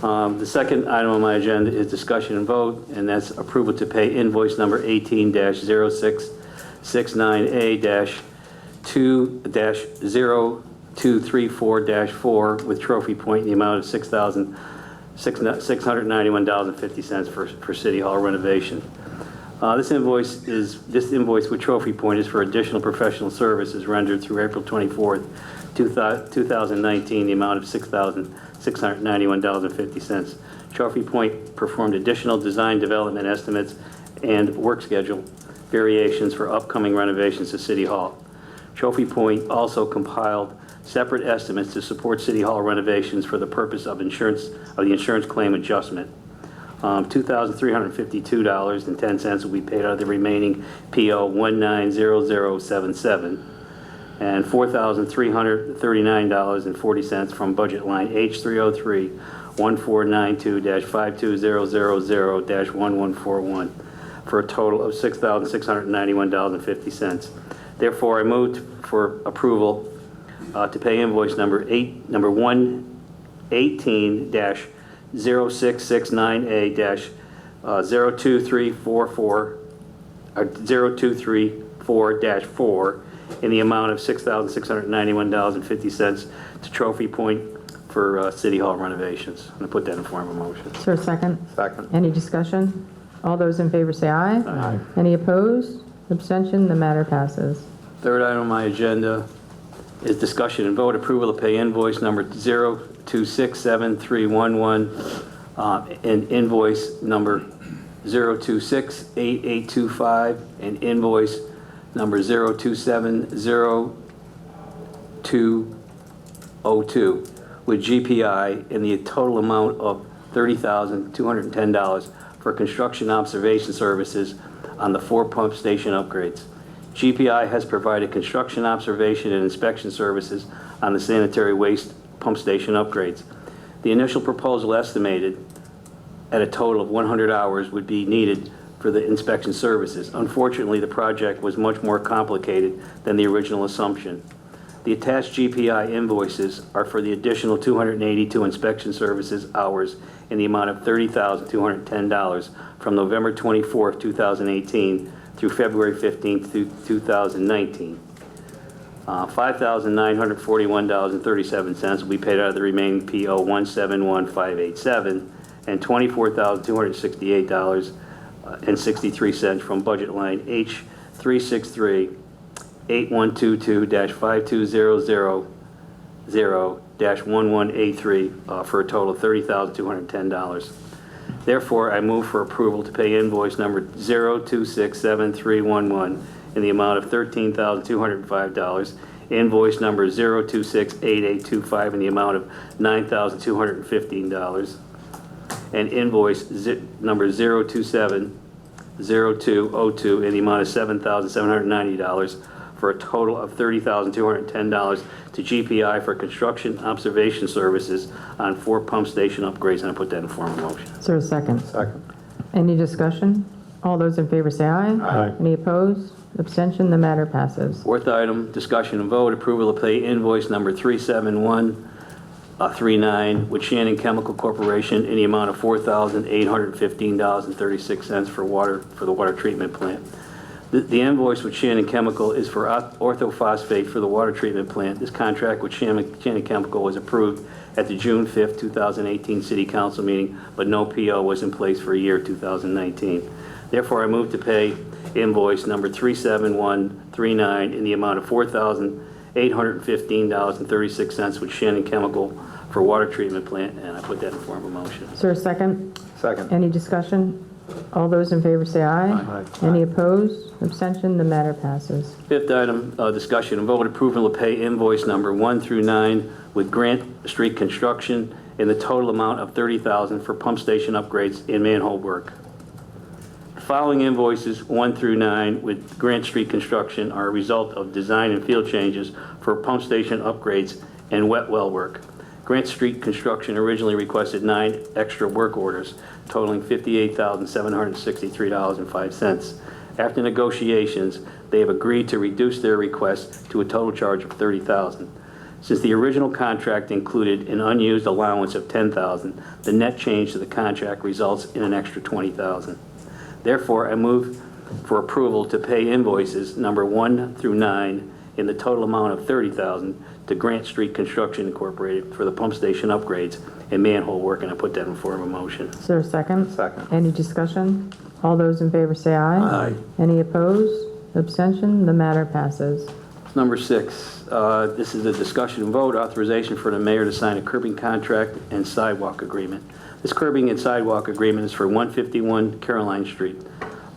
S: The second item on my agenda is discussion and vote, and that's approval to pay invoice number 18-0669A-2-0234-4 with Trophy Point in the amount of $691.50 for City Hall renovation. This invoice with Trophy Point is for additional professional services rendered through April 24th, 2019, the amount of $691.50. Trophy Point performed additional design development estimates and work schedule variations for upcoming renovations to City Hall. Trophy Point also compiled separate estimates to support City Hall renovations for the purpose of the insurance claim adjustment. $2,352.10 will be paid out of the remaining PO 190077. and $4,339.40 from budget line H303 1492-5200-1141 for a total of $6,691.50. Therefore, I move for approval to pay invoice number 118-0669A-02344 in the amount of $6,691.50 to Trophy Point for City Hall renovations. I'm going to put that in form of a motion.
E: Is there a second?
F: Second.
E: Any discussion? All those in favor say aye.
S: Aye.
E: Any opposed? Abstention? The matter passes.
S: Third item on my agenda is discussion and vote approval to pay invoice number 0267311 and invoice number 0268825 and invoice number 0270202 with GPI in the total amount of $30,210 for construction observation services on the 4 pump station upgrades. GPI has provided construction observation and inspection services on the sanitary waste pump station upgrades. The initial proposal estimated at a total of 100 hours would be needed for the inspection services. Unfortunately, the project was much more complicated than the original assumption. The attached GPI invoices are for the additional 282 inspection services hours in the amount of $30,210 from November 24th, 2018 through February 15th, 2019. $5,941.37 will be paid out of the remaining PO 171587 and $24,268.63 from budget line H363 8122-5200-1183 for a total of $30,210. Therefore, I move for approval to pay invoice number 0267311 in the amount of $13,205, invoice number 0268825 in the amount of $9,215, and invoice number 0270202 in the amount of $7,790 for a total of $30,210 to GPI for construction observation services on 4 pump station upgrades, and I put that in form of motion.
E: Is there a second?
F: Second.
E: Any discussion? All those in favor say aye.
F: Aye.
E: Any opposed? Abstention? The matter passes.
S: Fourth item, discussion and vote, approval to pay invoice number 37139 with Shannon Chemical Corporation in the amount of $4,815.36 for the water treatment plant. The invoice with Shannon Chemical is for orthophosphate for the water treatment plant. This contract with Shannon Chemical was approved at the June 5th, 2018 City Council meeting, but no PO was in place for a year 2019. Therefore, I move to pay invoice number 37139 in the amount of $4,815.36 with Shannon Chemical for water treatment plant, and I put that in form of motion.
E: Is there a second?
F: Second.
E: Any discussion? All those in favor say aye.
F: Aye.
E: Any opposed? Abstention? The matter passes.
S: Fifth item, discussion and vote approval to pay invoice number 1 through 9 with Grant Street Construction in the total amount of $30,000 for pump station upgrades and manhole work. The following invoices 1 through 9 with Grant Street Construction are a result of design and field changes for pump station upgrades and wet well work. Grant Street Construction originally requested 9 extra work orders totaling $58,763.05. After negotiations, they have agreed to reduce their request to a total charge of $30,000. Since the original contract included an unused allowance of $10,000, the net change to the contract results in an extra $20,000. Therefore, I move for approval to pay invoices number 1 through 9 in the total amount of $30,000 to Grant Street Construction Incorporated for the pump station upgrades and manhole work, and I put that in form of a motion.
E: Is there a second?
F: Second.
E: Any discussion? All those in favor say aye.
S: Aye.
E: Any opposed? Abstention? The matter passes.
S: Number 6, this is a discussion and vote authorization for the mayor to sign a curbing contract and sidewalk agreement. This curbing and sidewalk agreement is for 151 Caroline Street.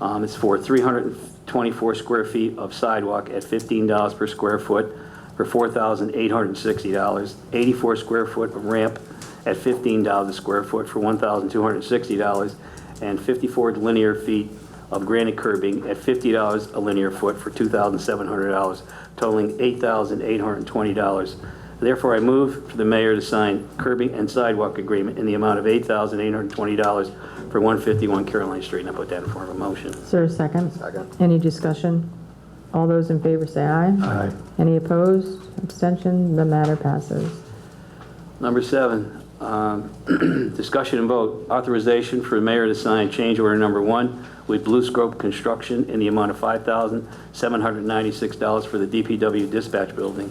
S: It's for 324 square feet of sidewalk at $15 per square foot for $4,860, 84 square foot of ramp at $15 a square foot for $1,260, and 54 linear feet of granite curbing at $50 a linear foot for $2,700, totaling $8,820. Therefore, I move for the mayor to sign curbing and sidewalk agreement in the amount of $8,820 for 151 Caroline Street, and I put that in form of a motion.
E: Is there a second?
F: Second.
E: Any discussion? All those in favor say aye.
S: Aye.
E: Any opposed? Abstention? The matter passes.
S: Number 7, discussion and vote, authorization for the mayor to sign change order number 1 with Blue Scope Construction in the amount of $5,796 for the DPW dispatch building.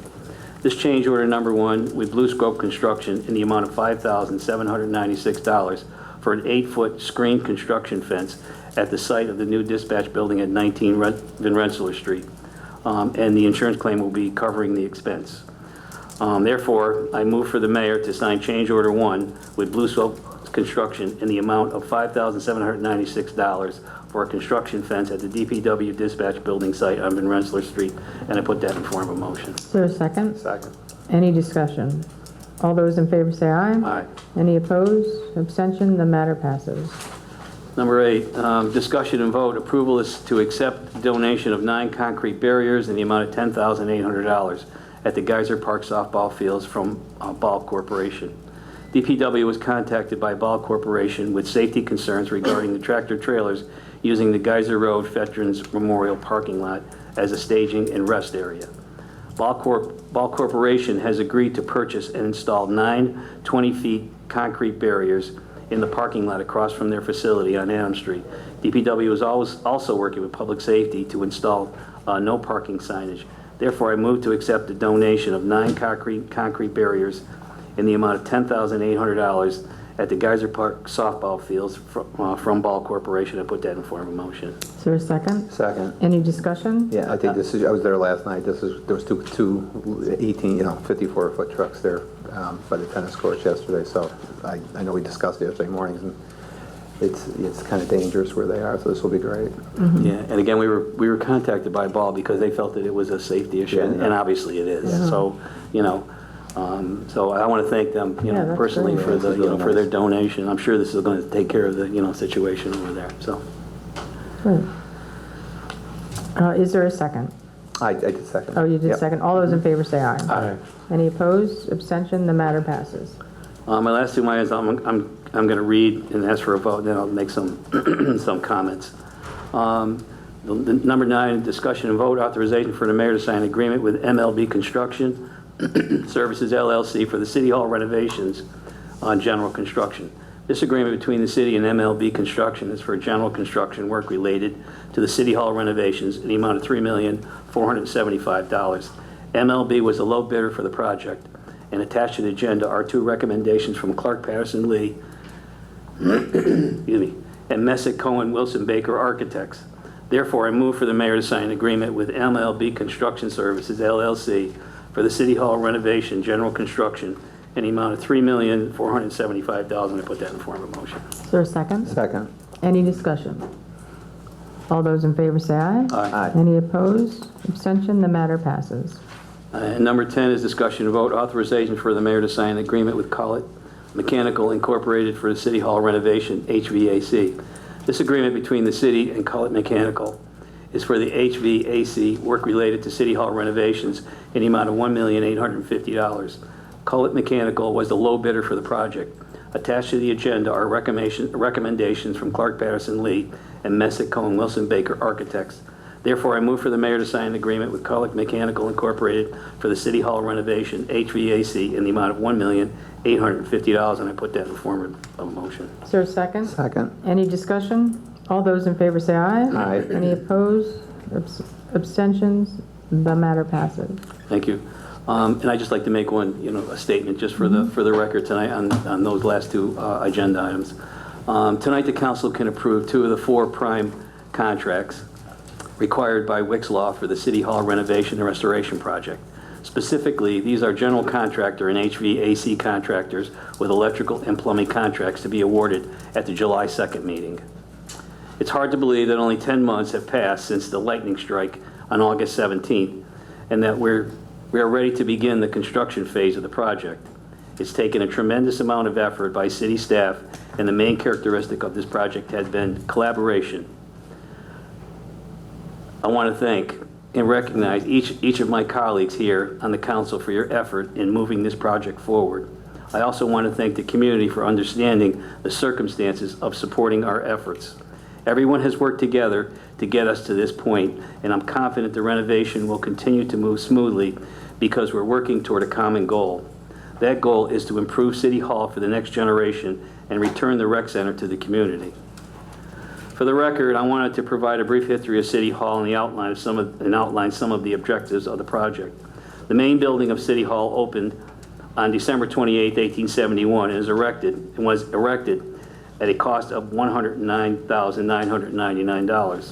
S: This change order number 1 with Blue Scope Construction in the amount of $5,796 for an 8-foot screen construction fence at the site of the new dispatch building at 19 Van Rensselaer Street. And the insurance claim will be covering the expense. Therefore, I move for the mayor to sign change order 1 with Blue Scope Construction in the amount of $5,796 for a construction fence at the DPW dispatch building site on Van Rensselaer Street, and I put that in form of a motion.
E: Is there a second?
F: Second.
E: Any discussion? All those in favor say aye.
S: Aye.
E: Any opposed? Abstention? The matter passes.
S: Number 8, discussion and vote, approval is to accept donation of 9 concrete barriers in the amount of $10,800 at the Geyser Park softball fields from Ball Corporation. DPW was contacted by Ball Corporation with safety concerns regarding the tractor trailers using the Geyser Road Veterans Memorial parking lot as a staging and rest area. Ball Corporation has agreed to purchase and install 9 20-feet concrete barriers in the parking lot across from their facility on Adams Street. DPW is also working with public safety to install no parking signage. Therefore, I move to accept the donation of 9 concrete barriers in the amount of $10,800 at the Geyser Park softball fields from Ball Corporation. I put that in form of a motion.
E: Is there a second?
F: Second.
E: Any discussion?
F: Yeah, I think this is, I was there last night. There was two 54-foot trucks there by the tennis courts yesterday. So I know we discussed it yesterday mornings, and it's kind of dangerous where they are. So this will be great.
S: Yeah, and again, we were contacted by Ball because they felt that it was a safety issue, and obviously it is.
E: Yeah.
S: So, so I want to thank them,
E: that's
S: personally
E: great.
S: for the,
F: Really
S: for their
F: nice.
S: donation. I'm sure this is going to take care of the, situation over there. So,
E: Good. Is there a second?
F: I did second.
E: Oh, you did
F: Yep.
E: second. All those in favor say aye.
S: Aye.
E: Any opposed? Abstention? The matter passes.
S: my last 2 items, I'm going to read and ask for a vote, and then I'll make some some comments. Number 9, discussion and vote, authorization for the mayor to sign an agreement with MLB Construction Services LLC for the City Hall renovations on general construction. This agreement between the city and MLB Construction is for general construction work related to the City Hall renovations in the amount of $3,475,000. MLB was the low bidder for the project, and attached to the agenda are 2 recommendations from Clark Patterson Lee excuse me, and Messick Cohen Wilson Baker Architects. Therefore, I move for the mayor to sign an agreement with MLB Construction Services LLC for the City Hall renovation general construction in the amount of $3,475,000. I put that in form of a motion.
E: Is there a second?
F: Second.
E: Any discussion? All those in favor say aye.
S: Aye.
E: Any opposed? Abstention? The matter passes.
S: And number 10 is discussion and vote, authorization for the mayor to sign an agreement with Collett Mechanical Incorporated for the City Hall renovation HVAC. This agreement between the city and Collett Mechanical is for the HVAC work related to City Hall renovations in the amount of $1,850,000. Collett Mechanical was the low bidder for the project. Attached to the agenda are recommendations from Clark Patterson Lee and Messick Cohen Wilson Baker Architects. Therefore, I move for the mayor to sign an agreement with Collett Mechanical Incorporated for the City Hall renovation HVAC in the amount of $1,850,000, and I put that in the form of a motion.
E: Is there a second?
F: Second.
E: Any discussion? All those in favor say aye.
F: Aye.
E: Any opposed? Abstentions? The matter passes.
S: Thank you. And I'd just like to make one, a statement just for the record tonight on those last 2 agenda items. Tonight, the council can approve 2 of the 4 prime contracts required by Wick's Law for the City Hall renovation and restoration project. Specifically, these are general contractor and HVAC contractors with electrical and plumbing contracts to be awarded at the July 2nd meeting. It's hard to believe that only 10 months have passed since the lightning strike on August 17th, and that we are ready to begin the construction phase of the project. It's taken a tremendous amount of effort by city staff, and the main characteristic of this project has been collaboration. I want to thank and recognize each of my colleagues here on the council for your effort in moving this project forward. I also want to thank the community for understanding the circumstances of supporting our efforts. Everyone has worked together to get us to this point, and I'm confident the renovation will continue to move smoothly because we're working toward a common goal. That goal is to improve City Hall for the next generation and return the rec center to the community. For the record, I wanted to provide a brief history of City Hall and outline some of the objectives of the project. The main building of City Hall opened on December 28, 1871, and was erected at a cost of $109,999.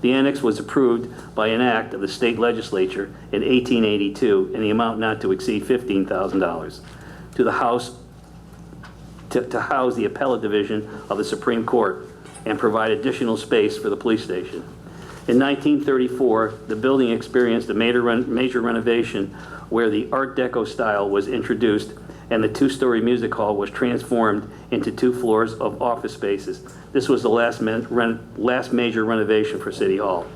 S: The annex was approved by an act of the state legislature in 1882 in the amount not to exceed $15,000 to house the appellate division of the Supreme Court and provide additional space for the police station. In 1934, the building experienced a major renovation where the Art Deco style was introduced and the two-story music hall was transformed into 2 floors of office spaces. This was the last major renovation for City Hall.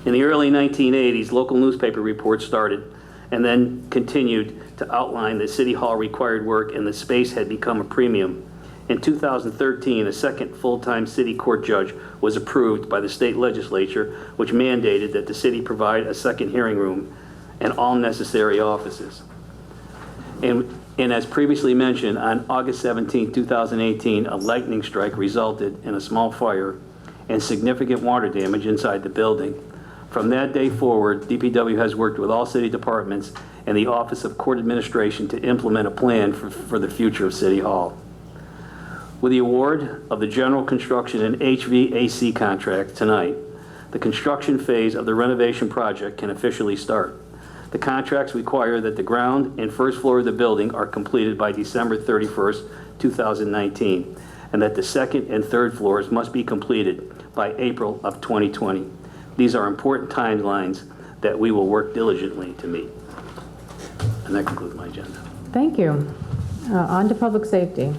S: In the early 1980s, local newspaper reports started and then continued to outline that City Hall required work and the space had become a premium. In 2013, a second full-time city court judge was approved by the state legislature, which mandated that the city provide a second hearing room and all necessary offices. And as previously mentioned, on August 17, 2018, a lightning strike resulted in a small fire and significant water damage inside the building. From that day forward, DPW has worked with all city departments and the Office of Court Administration to implement a plan for the future of City Hall. With the award of the general construction and HVAC contract tonight, the construction phase of the renovation project can officially start. The contracts require that the ground and first floor of the building are completed by December 31st, 2019, and that the second and third floors must be completed by April of 2020. These are important timelines that we will work diligently to meet. And that concludes my agenda.
E: Thank you. On to public safety.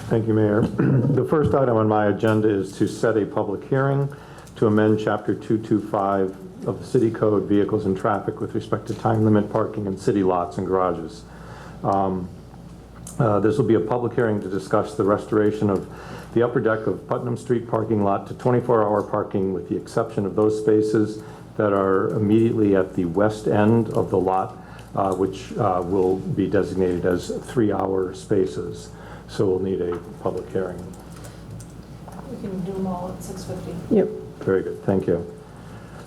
N: Thank you, Mayor. The first item on my agenda is to set a public hearing to amend Chapter 225 of the City Code, Vehicles and Traffic, with respect to time limit parking in city lots and garages. This will be a public hearing to discuss the restoration of the upper deck of Putnam Street parking lot to 24-hour parking, with the exception of those spaces that are immediately at the west end of the lot, which will be designated as 3-hour spaces. So we'll need a public hearing.
O: We can do them all at 6:50.
E: Yep.
N: Very good, thank you.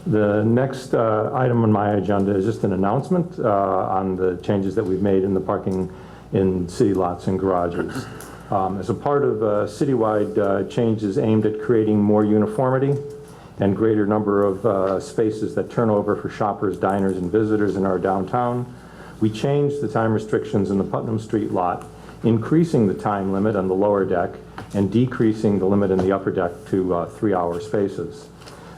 N: The next item on my agenda is just an announcement on the changes that we've made in the parking in city lots and garages. As a part of citywide changes aimed at creating more uniformity and greater number of spaces that turn over for shoppers, diners, and visitors in our downtown, we changed the time restrictions in the Putnam Street lot, increasing the time limit on the lower deck and decreasing the limit in the upper deck to 3-hour spaces.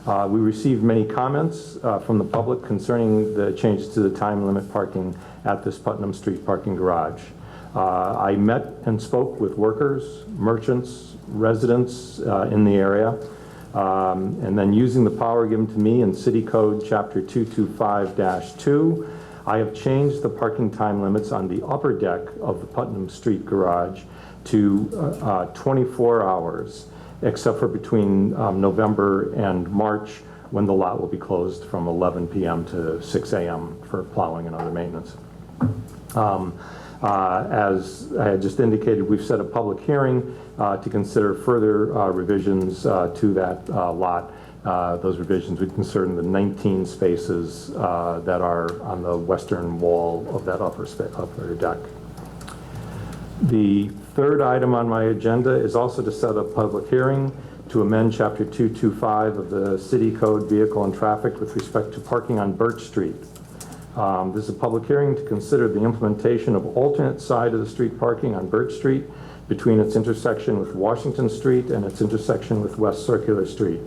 N: We received many comments from the public concerning the changes to the time limit parking at this Putnam Street parking garage. I met and spoke with workers, merchants, residents in the area, and then using the power given to me in City Code Chapter 225-2, I have changed the parking time limits on the upper deck of the Putnam Street garage to 24 hours, except for between November and March, when the lot will be closed from 11 p.m. to 6 a.m. for plowing and other maintenance. As I had just indicated, we've set a public hearing to consider further revisions to that lot. Those revisions would concern the 19 spaces that are on the western wall of that upper deck. The third item on my agenda is also to set a public hearing to amend Chapter 225 of the City Code, Vehicle and Traffic, with respect to parking on Birch Street. This is a public hearing to consider the implementation of alternate side of the street parking on Birch Street between its intersection with Washington Street and its intersection with West Circular Street.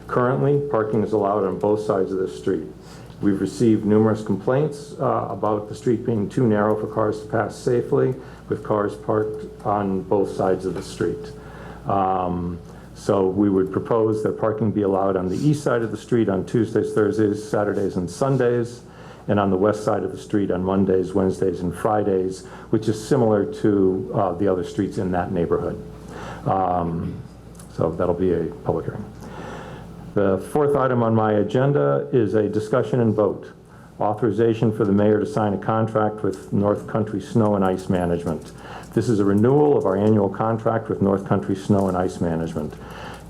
N: Currently, parking is allowed on both sides of this street. We've received numerous complaints about the street being too narrow for cars to pass safely, with cars parked on both sides of the street. So we would propose that parking be allowed on the east side of the street on Tuesdays, Thursdays, Saturdays, and Sundays, and on the west side of the street on Mondays, Wednesdays, and Fridays, which is similar to the other streets in that neighborhood. So that'll be a public hearing. The fourth item on my agenda is a discussion and vote. Authorization for the mayor to sign a contract with North Country Snow and Ice Management. This is a renewal of our annual contract with North Country Snow and Ice Management.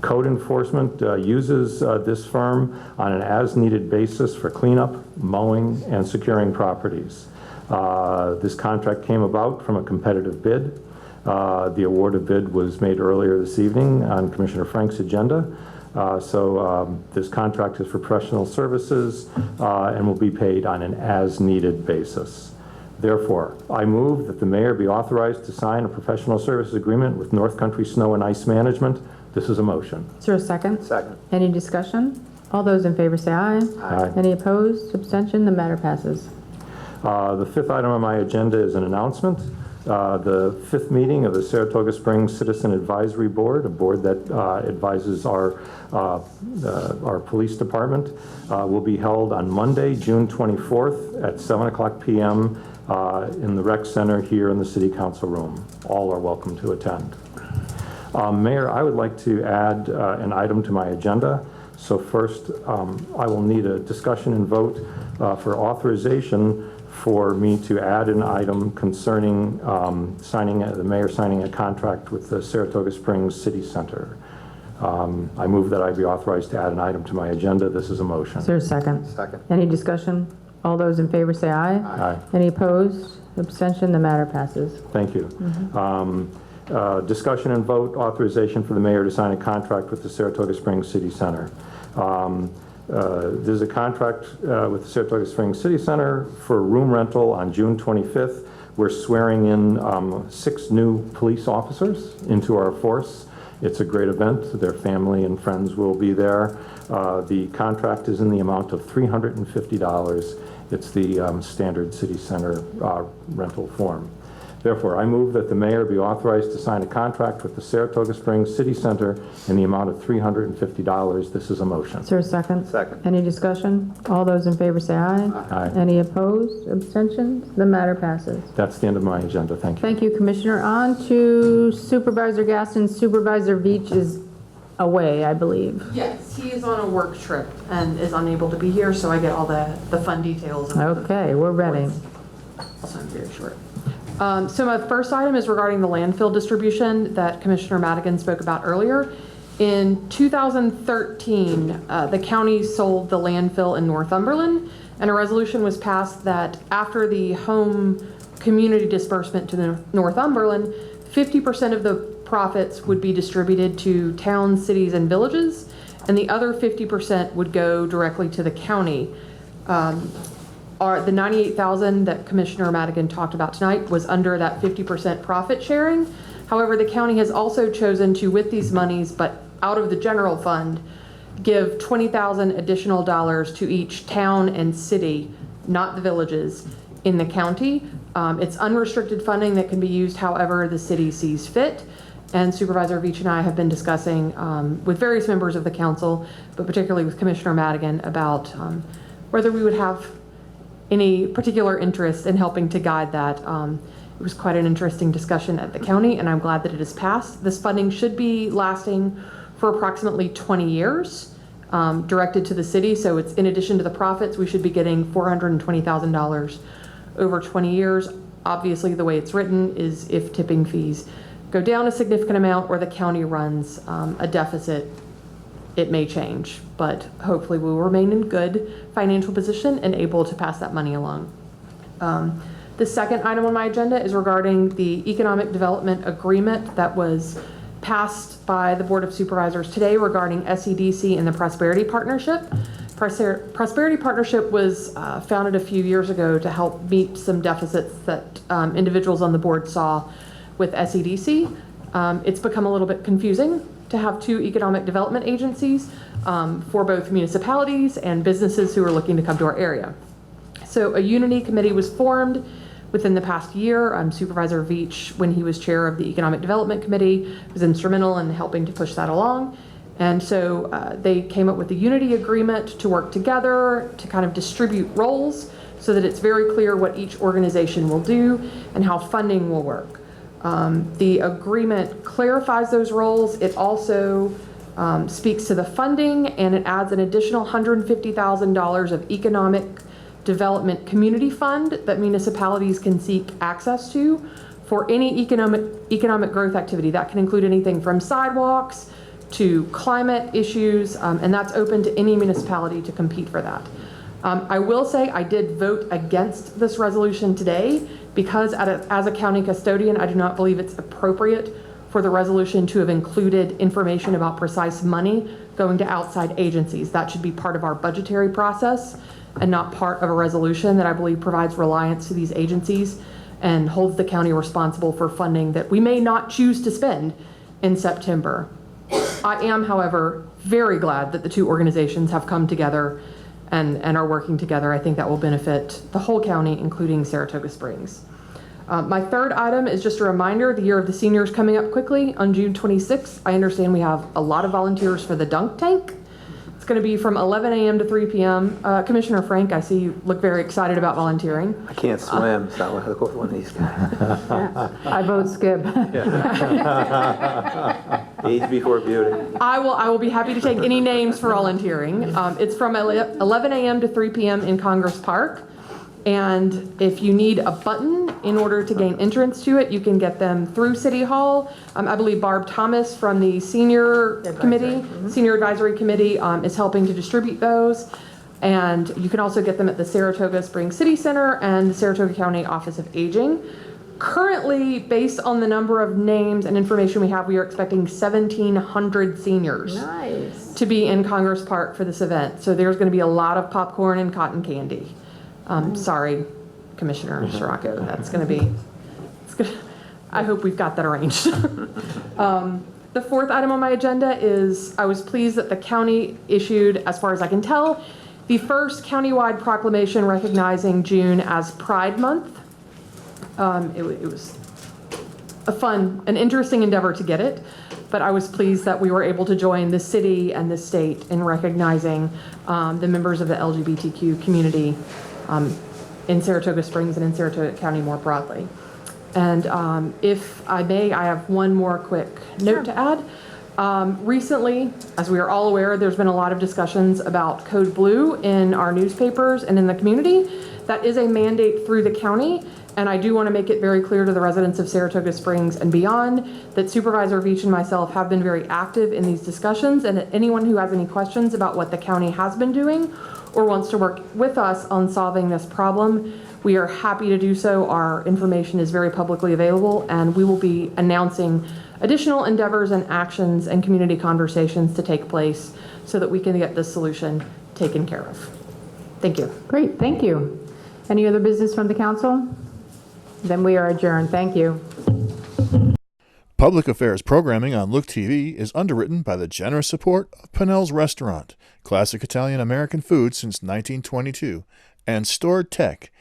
N: Code enforcement uses this firm on an as-needed basis for cleanup, mowing, and securing properties. This contract came about from a competitive bid. The award of bid was made earlier this evening on Commissioner Frank's agenda. This contract is for professional services and will be paid on an as-needed basis. Therefore, I move that the mayor be authorized to sign a professional services agreement with North Country Snow and Ice Management. This is a motion.
E: Is there a second?
F: Second.
E: Any discussion? All those in favor say aye.
N: Aye.
E: Any opposed? Abstention? The matter passes.
N: The fifth item on my agenda is an announcement. The fifth meeting of the Saratoga Springs Citizen Advisory Board, a board that advises our police department, will be held on Monday, June 24th at 7:00 p.m. In the rec center here in the city council room. All are welcome to attend. Mayor, I would like to add an item to my agenda. So first, I will need a discussion and vote for authorization for me to add an item concerning the mayor signing a contract with the Saratoga Springs City Center. I move that I be authorized to add an item to my agenda. This is a motion.
E: Is there a second?
F: Second.
E: Any discussion? All those in favor say aye.
N: Aye.
E: Any opposed? Abstention? The matter passes.
N: Thank you. Discussion and vote authorization for the mayor to sign a contract with the Saratoga Springs City Center. There's a contract with the Saratoga Springs City Center for room rental on June 25th. We're swearing in 6 new police officers into our force. It's a great event. Their family and friends will be there. The contract is in the amount of $350. It's the standard city center rental form. Therefore, I move that the mayor be authorized to sign a contract with the Saratoga Springs City Center in the amount of $350. This is a motion.
E: Is there a second?
F: Second.
E: Any discussion? All those in favor say aye.
N: Aye.
E: Any opposed? Abstentions? The matter passes.
N: That's the end of my agenda. Thank you.
E: Thank you, Commissioner. On to Supervisor Gaston. Supervisor Veach is away, I believe.
O: Yes, he is on a work trip and is unable to be here, so I get all the fun details.
E: Okay, we're ready.
O: Also, I'm very short. So my first item is regarding the landfill distribution that Commissioner Madigan spoke about earlier. In 2013, the county sold the landfill in Northumberland, and a resolution was passed that after the home community disbursement to the Northumberland, 50% of the profits would be distributed to towns, cities, and villages, and the other 50% would go directly to the county. The $98,000 that Commissioner Madigan talked about tonight was under that 50% profit sharing. However, the county has also chosen to, with these monies, but out of the general fund, give $20,000 additional dollars to each town and city, not the villages, in the county. It's unrestricted funding that can be used however the city sees fit. And Supervisor Veach and I have been discussing with various members of the council, but particularly with Commissioner Madigan, about whether we would have any particular interest in helping to guide that. It was quite an interesting discussion at the county, and I'm glad that it has passed. This funding should be lasting for approximately 20 years, directed to the city. So it's in addition to the profits, we should be getting $420,000 over 20 years. Obviously, the way it's written is if tipping fees go down a significant amount or the county runs a deficit, it may change, but hopefully we will remain in good financial position and able to pass that money along. The second item on my agenda is regarding the economic development agreement that was passed by the Board of Supervisors today regarding SEDC and the Prosperity Partnership. Prosperity Partnership was founded a few years ago to help meet some deficits that individuals on the board saw with SEDC. It's become a little bit confusing to have 2 economic development agencies for both municipalities and businesses who are looking to come to our area. So a unity committee was formed within the past year. Supervisor Veach, when he was chair of the Economic Development Committee, was instrumental in helping to push that along. And so they came up with a unity agreement to work together to kind of distribute roles so that it's very clear what each organization will do and how funding will work. The agreement clarifies those roles. It also speaks to the funding, and it adds an additional $150,000 of economic development community fund that municipalities can seek access to for any economic growth activity. That can include anything from sidewalks to climate issues, and that's open to any municipality to compete for that. I will say I did vote against this resolution today because as a county custodian, I do not believe it's appropriate for the resolution to have included information about precise money going to outside agencies. That should be part of our budgetary process and not part of a resolution that I believe provides reliance to these agencies and holds the county responsible for funding that we may not choose to spend in September. I am, however, very glad that the two organizations have come together and are working together. I think that will benefit the whole county, including Saratoga Springs. My third item is just a reminder, the Year of the Senior is coming up quickly on June 26th. I understand we have a lot of volunteers for the dunk tank. It's going to be from 11 a.m. to 3 p.m. Commissioner Frank, I see you look very excited about volunteering.
F: I can't swim, so I'll go with one of these guys.
E: I vote skip.
F: Age before beauty.
O: I will be happy to take any names for volunteering. It's from 11 a.m. to 3 p.m. in Congress Park. And if you need a button in order to gain entrance to it, you can get them through City Hall. I believe Barb Thomas from the Senior Advisory Committee is helping to distribute those. And you can also get them at the Saratoga Springs City Center and the Saratoga County Office of Aging. Currently, based on the number of names and information we have, we are expecting 1,700 seniors to be in Congress Park for this event. So there's going to be a lot of popcorn and cotton candy. Sorry, Commissioner Saratoga, that's going to be, I hope we've got that arranged. The fourth item on my agenda is I was pleased that the county issued, as far as I can tell, the first countywide proclamation recognizing June as Pride Month. It was an interesting endeavor to get it, but I was pleased that we were able to join the city and the state in recognizing the members of the LGBTQ community in Saratoga Springs and in Saratoga County more broadly. And if I may, I have one more quick note to add. Recently, as we are all aware, there's been a lot of discussions about Code Blue in our newspapers and in the community. That is a mandate through the county, and I do want to make it very clear to the residents of Saratoga Springs and beyond that Supervisor Veach and myself have been very active in these discussions, and anyone who has any questions about what the county has been doing or wants to work with us on solving this problem, we are happy to do so. Our information is very publicly available, and we will be announcing additional endeavors and actions and community conversations to take place so that we can get this solution taken care of. Thank you.
E: Great, thank you. Any other business from the council? Then we are adjourned. Thank you.
A: Public Affairs programming on Look TV is underwritten by the generous support of Pinnell's Restaurant, classic Italian American food since 1922, and Stored Tech,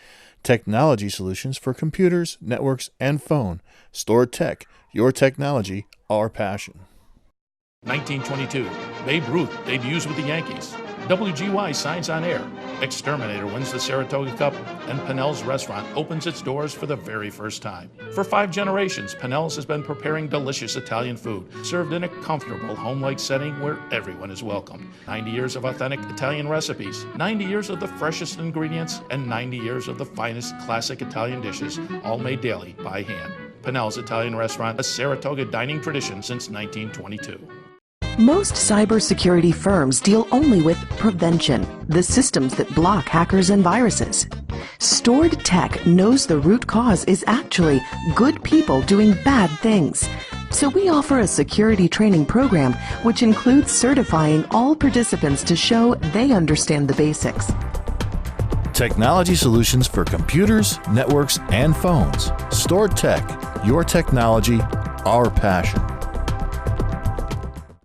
A: technology solutions for computers, networks, and phone. Stored Tech, your technology, our passion.
B: 1922, Babe Ruth debuts with the Yankees. WGY signs on air. Exterminator wins the Saratoga Cup, and Pinnell's Restaurant opens its doors for the very first time. For 5 generations, Pinnell's has been preparing delicious Italian food, served in a comfortable, home-like setting where everyone is welcome. 90 years of authentic Italian recipes, 90 years of the freshest ingredients, and 90 years of the finest classic Italian dishes, all made daily by hand. Pinnell's Italian Restaurant, a Saratoga dining tradition since 1922.
C: Most cybersecurity firms deal only with prevention, the systems that block hackers and viruses. Stored Tech knows the root cause is actually good people doing bad things. So we offer a security training program which includes certifying all participants to show they understand the basics.
A: Technology solutions for computers, networks, and phones. Stored Tech, your technology, our passion.